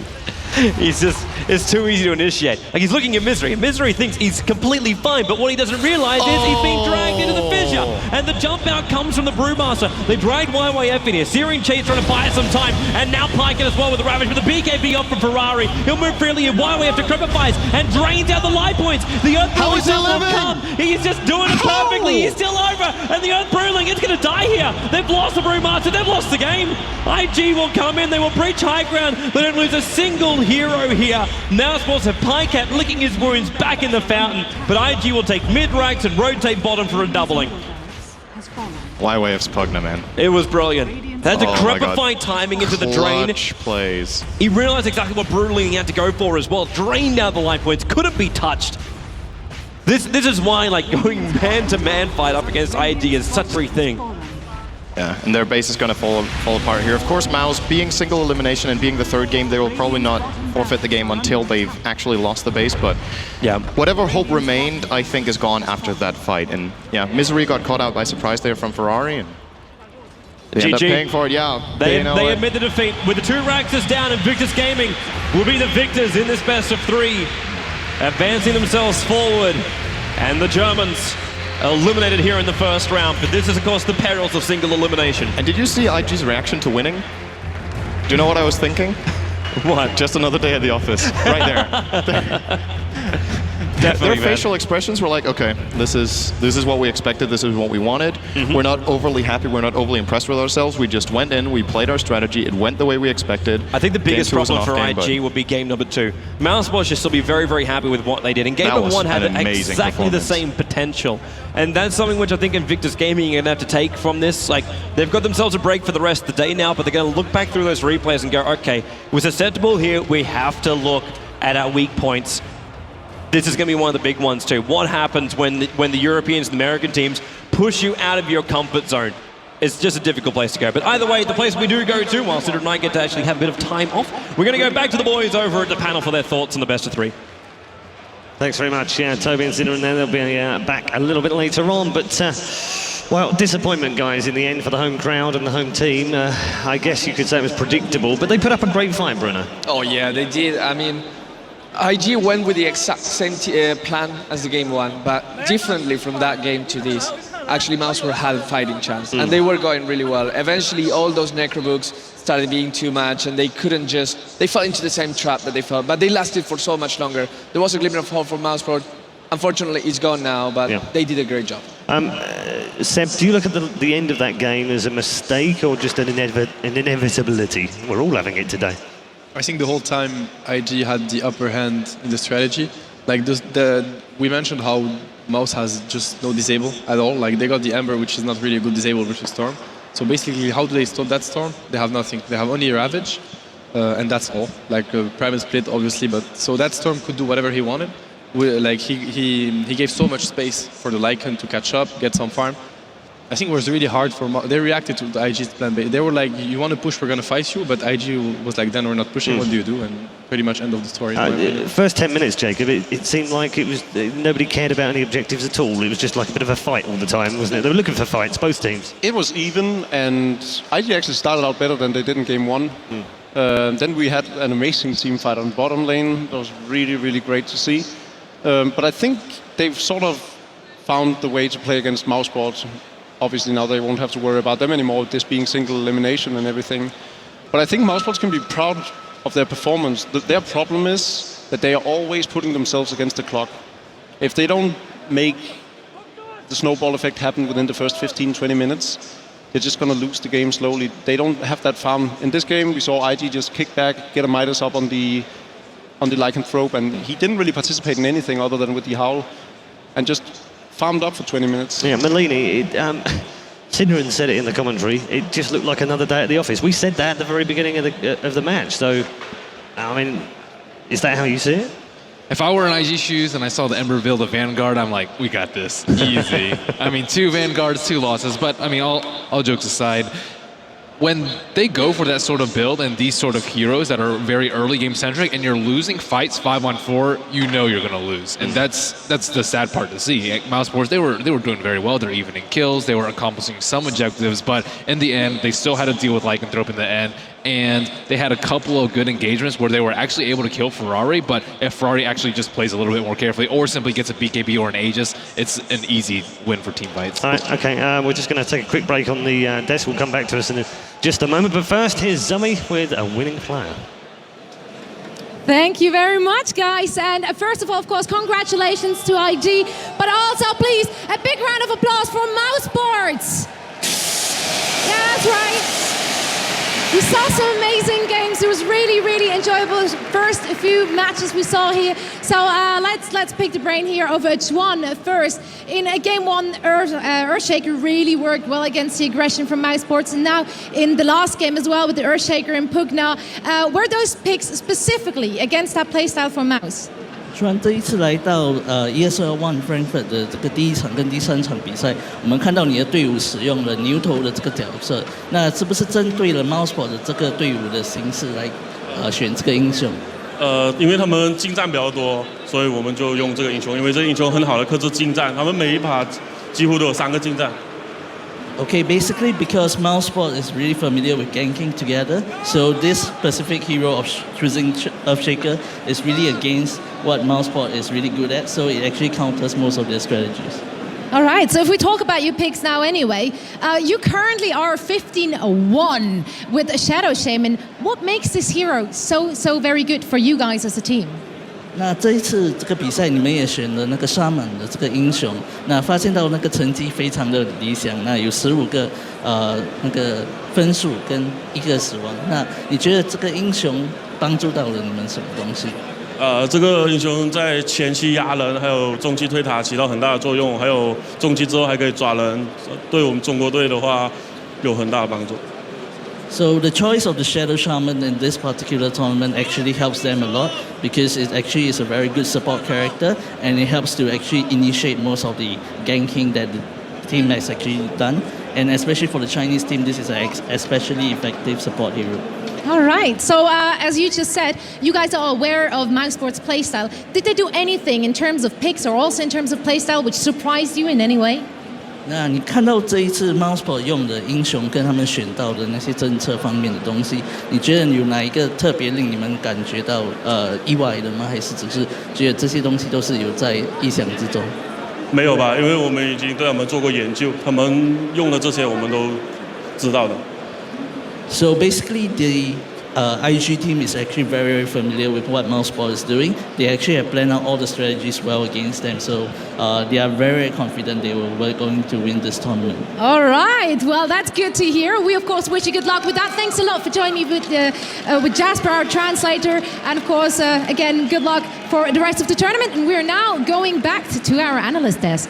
it's too easy to initiate. Like, he's looking at Misery, and Misery thinks he's completely fine, but what he doesn't realize is he's being dragged into the fissure. And the jump out comes from the Brewmaster. They drag YYF in here. Searing Chase trying to buy some time, and now Pyken as well with the Ravage, but the BKB up from Ferrari. He'll move freely, and YYF decrepifies and drains out the life points. The Earth Bruling will come. He's just doing it perfectly. He's still over, and the Earth Bruling is going to die here. They've lost the Brewmaster. They've lost the game. IG will come in. They will breach high ground. They don't lose a single hero here. mousesports have Pycat licking his wounds back in the fountain, but IG will take mid-ranks and rotate bottom for a doubling. YYF's Pugna, man. It was brilliant. That's a decrepifying timing into the drain. Clutch plays. He realized exactly what Brutally he had to go for as well. Drained out the life points, couldn't be touched. This is why, like, going man-to-man fight up against IG is such a thing. Yeah, and their base is going to fall apart here. Of course, Mouse, being single elimination and being the third game, they will probably not forfeit the game until they've actually lost the base, but yeah, whatever hope remained, I think, is gone after that fight. And yeah, Misery got caught out by surprise there from Ferrari, and they end up paying for it, yeah. They admit the defeat. With the 2 Raxus down, Invictus Gaming will be the victors in this best of 3, advancing themselves forward, and the Germans eliminated here in the first round, but this is, of course, the perils of single elimination. And did you see IG's reaction to winning? Do you know what I was thinking? What? Just another day at the office. Right there. Definitely, their facial expressions were like, okay, this is what we expected, this is what we wanted. We're not overly happy, we're not overly impressed with ourselves. We just went in, we played our strategy, it went the way we expected. I think the biggest problem for IG would be game number 2. mousesports should still be very, very happy with what they did. And game number 1 had exactly the same potential. And that's something which I think Invictus Gaming are going to have to take from this. Like, they've got themselves a break for the rest of the day now, but they're going to look back through those replays and go, okay, we're susceptible here, we have to look at our weak points. This is going to be one of the big ones too. What happens when the Europeans and the American teams push you out of your comfort zone? It's just a difficult place to go. But either way, the place we do go to, while Sidra and I get to actually have a bit of time off, we're going to go back to the boys over at the panel for their thoughts on the best of 3. Thanks very much. Yeah, Toby and Sidra, and they'll be back a little bit later on. But, well, disappointment, guys, in the end for the home crowd and the home team. I guess you could say it was predictable, but they put up a great fight, Bruno. Oh, yeah, they did. I mean, IG went with the exact same plan as the game 1, but differently from that game to this. Actually, mousesports had a fighting chance, and they were going really well. Eventually, all those Necrobooks started being too much, and they couldn't just... They fell into the same trap that they fell, but they lasted for so much longer. There was a glimmer of hope for mousesports. Unfortunately, it's gone now, but they did a great job. Seb, do you look at the end of that game as a mistake or just an inevitability? We're all having it today. I think the whole time IG had the upper hand in the strategy. Like we mentioned how Mouse has just no disable at all. Like they got the Ember, which is not really a good disable versus Storm. So basically, how do they stop that Storm? They have nothing. They have only Ravage, and that's all. Like Private Split, obviously, but so that Storm could do whatever he wanted. Like he gave so much space for the Lycan to catch up, get some farm. I think it was really hard for they reacted to the IG's plan. They were like, you want to push, we're going to fight you, but IG was like, then we're not pushing, what do you do? And pretty much end of the story. First 10 minutes, Jacob, it seemed like it was nobody cared about any objectives at all. It was just like a bit of a fight all the time, wasn't it? They were looking for fights, both teams. It was even, and IG actually started out better than they did in game 1. Then we had an amazing team fight on bottom lane. That was really, really great to see. But I think they've sort of found the way to play against mousesports. Obviously now they won't have to worry about them anymore, this being single elimination and everything. But I think mousesports can be proud of their performance. Their problem is that they are always putting themselves against the clock. If they don't make the snowball effect happen within the first 15-20 minutes, they're just going to lose the game slowly. They don't have that farm. In this game, we saw IG just kick back, get a Midas up on the lycanthrope, and he didn't really participate in anything other than with the howl, and just farmed up for 20 minutes. Yeah, Malini, Sidran said it in the commentary, it just looked like another day at the office. We said that at the very beginning of the match, so, I mean, is that how you see it? If I were in IG shoes and I saw the Ember build a Vanguard, I'm like, we got this, easy. I mean, 2 Vanguards, 2 losses, but I mean, all jokes aside, when they go for that sort of build and these sort of heroes that are very early game centric and you're losing fights 5-on-4, you know you're gonna lose. And that's the sad part to see. At mousesports, they were doing very well. They're evening kills, they were accomplishing some objectives, but in the end, they still had to deal with Lycanthrope in the end. And they had a couple of good engagements where they were actually able to kill Ferrari, but if Ferrari actually just plays a little bit more carefully or simply gets a BKB or an Aegis, it's an easy win for team fights. All right, okay, we're just going to take a quick break on the desk. We'll come back to us in just a moment. But first, here's Zoe with a winning player. Thank you very much, guys. And first of all, of course, congratulations to IG, but also, please, a big round of applause for mousesports. Yeah, that's right. We saw some amazing games. It was really, really enjoyable. First few matches we saw here. So let's pick the brain here of Juan first. In game 1, Earthshaker really worked well against the aggression from mousesports, and now in the last game as well with the Earthshaker and Pugna. Were those picks specifically against that playstyle for Mouse? Juan这一次来到ESL One Frankfurt 的这个第1场跟第3场比赛，我们看到你的队伍使用了牛头的这个角色，那是不是针对了 mousesports 的这个队伍的形式来选这个英雄？因为他们近战比较多，所以我们就用这个英雄，因为这个英雄很好的克制近战，他们每一把几乎都有3个近战。Okay, basically because mousesports is really familiar with ganking together, so this specific hero of choosing Earthshaker is really against what mousesports is really good at, so it actually counters most of their strategies. All right, so if we talk about your picks now anyway, you currently are 15-1 with a Shadow Shaman. What makes this hero so very good for you guys as a team? 那这一次这个比赛，你们也选了那个沙满的这个英雄，那发现到那个成绩非常的理想，那有15个那个分数跟1个死亡。那你觉得这个英雄帮助到了你们什么东西？这个英雄在前期压人，还有中期推塔起到很大的作用，还有中期之后还可以抓人，对我们中国队的话有很大的帮助。So the choice of the Shadow Shaman in this particular tournament actually helps them a lot because it actually is a very good support character and it helps to actually initiate most of the ganking that the team has actually done. And especially for the Chinese team, this is an especially effective support hero. All right, so as you just said, you guys are aware of mousesports playstyle. Did they do anything in terms of picks or also in terms of playstyle which surprised you in any way? 那你看到这一次 mousesports 用的英雄跟他们选到的那些政策方面的东西，你觉得有哪一个特别令你们感觉到意外的吗？还是只是觉得这些东西都是有在意想之中？没有吧，因为我们已经对他们做过研究，他们用的这些我们都知道的。So basically, the IG team is actually very familiar with what mousesports is doing. They actually have planned out all the strategies well against them, so they are very confident they were going to win this tournament. All right, well, that's good to hear. We, of course, wish you good luck with that. Thanks a lot for joining me with Jasper, our translator, and, of course, again, good luck for the rest of the tournament. And we're now going back to our analyst desk.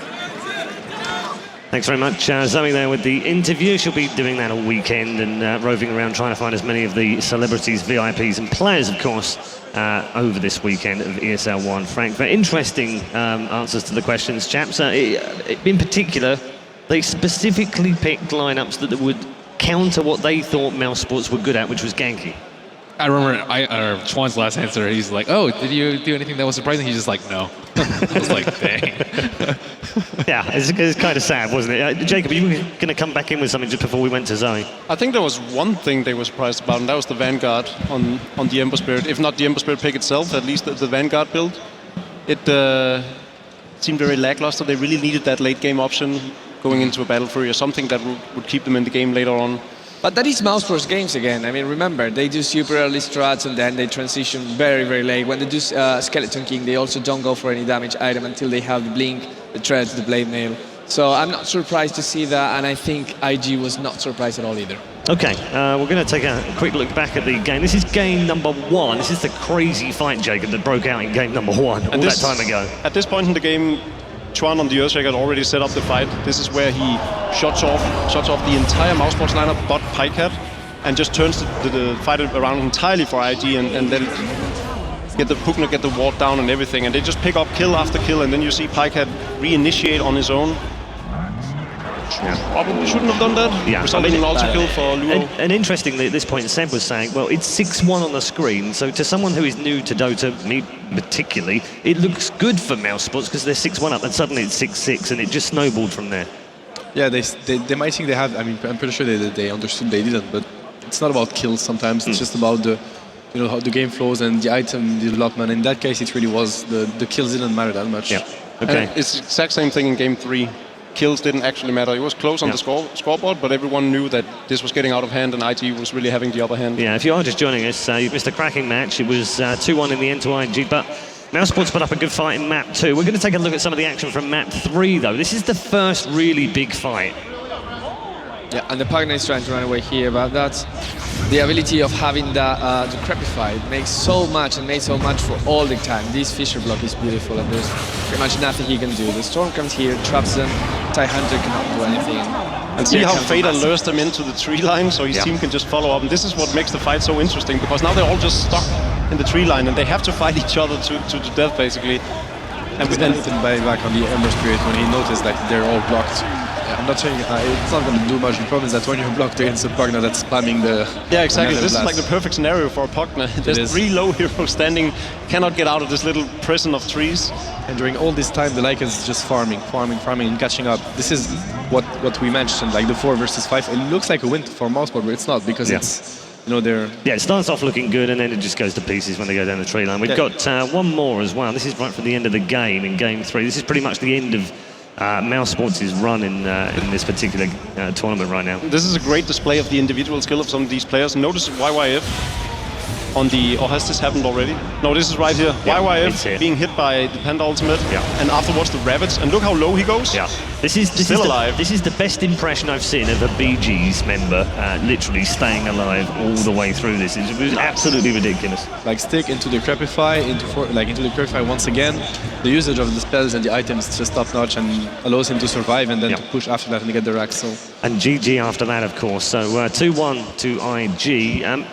Thanks very much, Zoe there with the interview. She'll be doing that all weekend and roving around trying to find as many of the celebrities, VIPs and players, of course, over this weekend of ESL One Frankfurt. Interesting answers to the questions, chaps. In particular, they specifically picked lineups that would counter what they thought mousesports were good at, which was ganking. I remember Chuan's last answer, he's like, oh, did you do anything that was surprising? He's just like, no. I was like, dang. Yeah, it's kind of sad, wasn't it? Jacob, you were going to come back in with something just before we went to Zoe. I think there was one thing they were surprised about, and that was the Vanguard on the Ember Spirit. If not the Ember Spirit pick itself, at least the Vanguard build. It seemed very lackluster. They really needed that late game option going into a Battle Fury or something that would keep them in the game later on. But that is mousesports games again. I mean, remember, they do super early strats and then they transition very, very late. When they do Skeleton King, they also don't go for any damage item until they have the Blink, the Treads, the Blade Mail. So I'm not surprised to see that, and I think IG was not surprised at all either. Okay, we're going to take a quick look back at the game. This is game number 1. This is the crazy fight, Jacob, that broke out in game number 1 all that time ago. At this point in the game, Chuan on the Earthshaker had already set up the fight. This is where he shuts off the entire mousesports lineup but Pikecat and just turns the fight around entirely for IG and then get the ward down and everything, and they just pick up kill after kill, and then you see Pycat reinitiate on his own. Probably shouldn't have done that. Yeah, Resulting in an ulti kill for Luo. And interestingly, at this point, Seb was saying, well, it's 6-1 on the screen, so to someone who is new to Dota, me particularly, it looks good for mousesports because they're 6-1 up, and suddenly it's 6-6, and it just snowballed from there. Yeah, they might think they have. I mean, I'm pretty sure they understood they didn't, but it's not about kills. Sometimes it's just about how the game flows and the item development. In that case, it really was the kills didn't matter that much. Yeah. Okay. And it's the exact same thing in game 3. Kills didn't actually matter. It was close on the scoreboard, but everyone knew that this was getting out of hand and IG was really having the upper hand. Yeah, if you are just joining us, you've missed a cracking match. It was 2-1 in the end to IG, but mousesports put up a good fight in map 2. We're going to take a look at some of the action from map 3, though. This is the first really big fight. Yeah, and the partner is trying to run away here, but that's the ability of having that Decrepify makes so much and made so much for all the time. This Fissure block is beautiful, and there's pretty much nothing he can do. The Storm comes here, traps them, TIE Hunter cannot do anything. And see how Fader lures them into the tree line, so his team can just follow up. And this is what makes the fight so interesting, because now they're all just stuck in the tree line, and they have to fight each other to death, basically. And then back on the Ember Spirit when he noticed that they're all blocked. I'm not saying it's not going to do much. The problem is that when you're blocked against a Pugna that's spamming the... Yeah, exactly. This is like the perfect scenario for a Pugna. There's 3 low heroes standing, cannot get out of this little prison of trees. And during all this time, the Lycan is just farming and catching up. This is what we mentioned, like the 4 versus 5. It looks like a win for Mouseport, but it's not, because it's... they're... Yeah, it starts off looking good, and then it just goes to pieces when they go down the tree line. We've got one more as well. This is right from the end of the game in game 3. This is pretty much the end of mousesports' run in this particular tournament right now. This is a great display of the individual skill of some of these players. Notice YYF on the... Or has this happened already? No, this is right here. Yeah, YYF being hit by the Panda ultimate, and afterwards the Rabbits. And look how low he goes. Yeah. This is still alive. This is the best impression I've seen of a BG's member literally staying alive all the way through this. It was absolutely ridiculous. Like stick into the Decrepify, into the Decrepify once again. The usage of the spells and the items is just top notch and allows him to survive and then to push after that and get the rack. So. And GG after that, of course. So 2-1 to IG.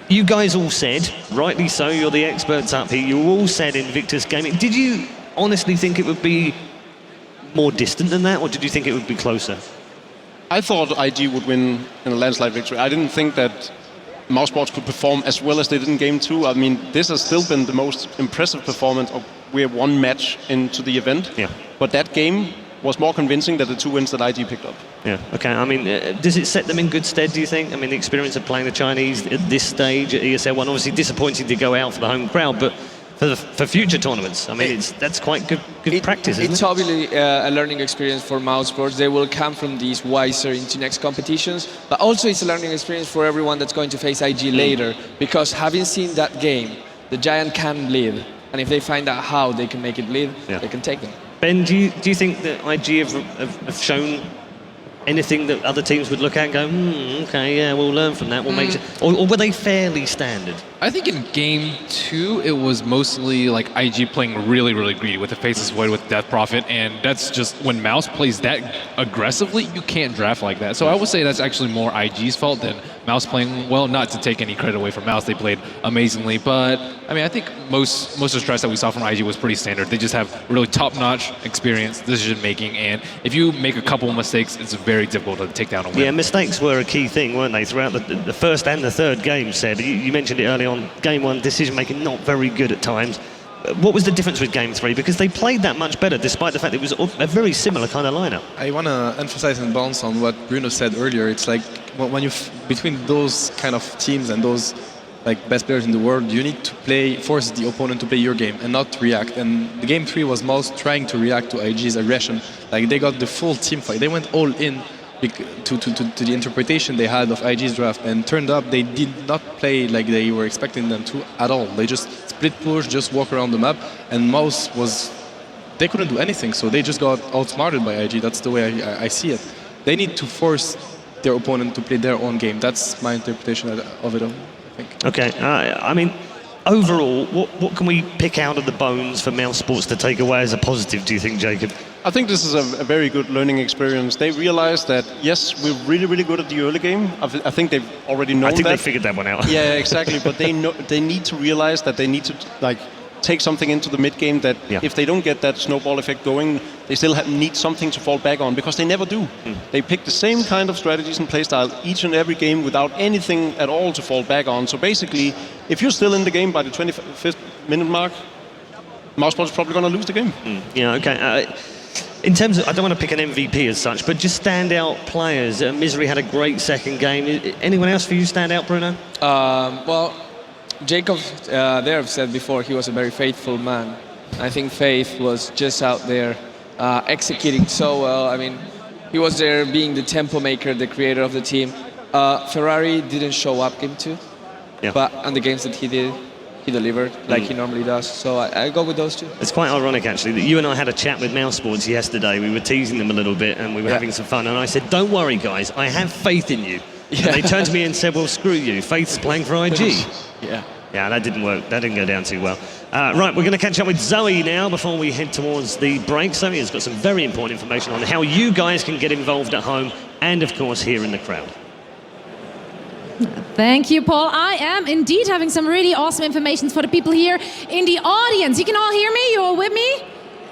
You guys all said, rightly so, you're the experts up here, you all said Invictus Gaming. Did you honestly think it would be more distant than that, or did you think it would be closer? I thought IG would win in a landslide victory. I didn't think that mousesports could perform as well as they did in game 2. I mean, this has still been the most impressive performance of we're one match into the event. Yeah. But that game was more convincing than the 2 wins that IG picked up. Yeah, okay. I mean, does it set them in good stead, do you think? I mean, the experience of playing the Chinese at this stage at ESL 1, obviously disappointing to go out for the home crowd, but for future tournaments, I mean, that's quite good practice, isn't it? It's obviously a learning experience for mousesports. They will come from these wiser into next competitions, but also it's a learning experience for everyone that's going to face IG later, because having seen that game, the Giant can bleed, and if they find out how they can make it bleed, they can take them. Ben, do you think that IG have shown anything that other teams would look at and go, okay, yeah, we'll learn from that, we'll make it, or were they fairly standard? I think in game 2, it was mostly like IG playing really, really greedy with the Faceless Void with Death Prophet, and that's just when Mouse plays that aggressively, you can't draft like that. So I would say that's actually more IG's fault than Mouse playing well. Not to take any credit away from Mouse, they played amazingly, but I mean, I think most of the stress that we saw from IG was pretty standard. They just have really top-notch experience, decision-making, and if you make a couple of mistakes, it's very difficult to take down a win. Yeah, mistakes were a key thing, weren't they, throughout the first and the third game, Seb? You mentioned it early on, game 1, decision-making not very good at times. What was the difference with game 3? Because they played that much better, despite the fact it was a very similar kind of lineup. I want to emphasize and bounce on what Bruno said earlier. It's like when you between those kind of teams and those like best players in the world, you need to force the opponent to play your game and not react. And the game 3 was Mouse trying to react to IG's aggression. Like they got the full team fight. They went all in to the interpretation they had of IG's draft, and turned up they did not play like they were expecting them to at all. They just split push, just walk around the map, and Mouse they couldn't do anything, so they just got outsmarted by IG. That's the way I see it. They need to force their opponent to play their own game. That's my interpretation of it all, I think. Okay, I mean, overall, what can we pick out of the bones for mousesports to take away as a positive, do you think, Jacob? I think this is a very good learning experience. They realized that, yes, we're really, really good at the early game. I think they've already known that. I think they figured that one out. Yeah, exactly. But they need to realize that they need to take something into the mid game that if they don't get that snowball effect going, they still need something to fall back on, because they never do. They pick the same kind of strategies and playstyle each and every game without anything at all to fall back on. So basically, if you're still in the game by the 25th minute mark, mousesports is probably going to lose the game. Yeah, okay. In terms of, I don't want to pick an MVP as such, but just standout players. Misery had a great second game. Anyone else for you stand out, Bruno? Well, Jacob there said before he was a very faithful man. I think Faith was just out there executing so well. I mean, he was there being the tempo maker, the creator of the team. Ferrari didn't show up game 2, but on the games that he did, he delivered like he normally does. So I go with those two. It's quite ironic, actually, that you and I had a chat with mousesports yesterday. We were teasing them a little bit and we were having some fun. And I said, don't worry, guys, I have faith in you. And they turned to me and said, well, screw you. Faith's playing for IG. Yeah, that didn't work. That didn't go down too well. Right, we're going to catch up with Zoe now before we head towards the break. Zoe has got some very important information on how you guys can get involved at home and, of course, here in the crowd. Thank you, Paul. I am indeed having some really awesome information for the people here in the audience. You can all hear me? You all with me?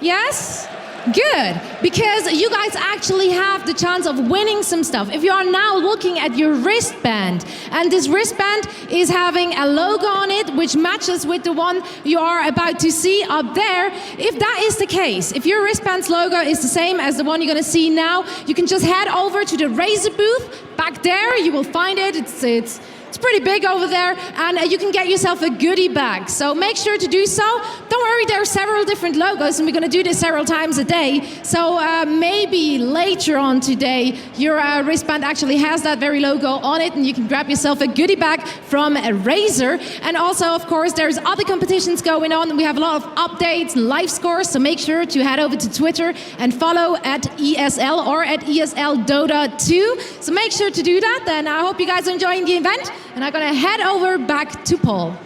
Yes? Good, because you guys actually have the chance of winning some stuff. If you are now looking at your wristband, and this wristband is having a logo on it which matches with the one you are about to see up there. If that is the case, if your wristband's logo is the same as the one you're going to see now, you can just head over to the Razer booth. Back there, you will find it. It's pretty big over there, and you can get yourself a goodie bag. So make sure to do so. Don't worry, there are several different logos, and we're going to do this several times a day. So maybe later on today, your wristband actually has that very logo on it, and you can grab yourself a goodie bag from Razer. And also, of course, there's other competitions going on. We have a lot of updates and live scores, so make sure to head over to Twitter and follow at ESL or at ESL Dota 2. So make sure to do that, and I hope you guys are enjoying the event. And I'm going to head over back to Paul.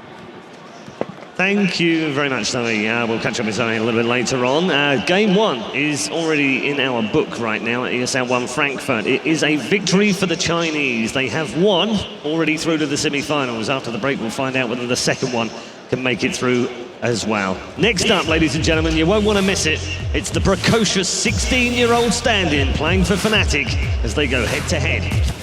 Thank you very much, Zoe. We'll catch up with Zoe a little bit later on. Game 1 is already in our book right now at ESL 1 Frankfurt. It is a victory for the Chinese. They have won already through to the semi-finals. After the break, we'll find out whether the second one can make it through as well. Next up, ladies and gentlemen, you won't want to miss it. It's the precocious 16-year-old stand-in playing for Fnatic as they go head-to-head.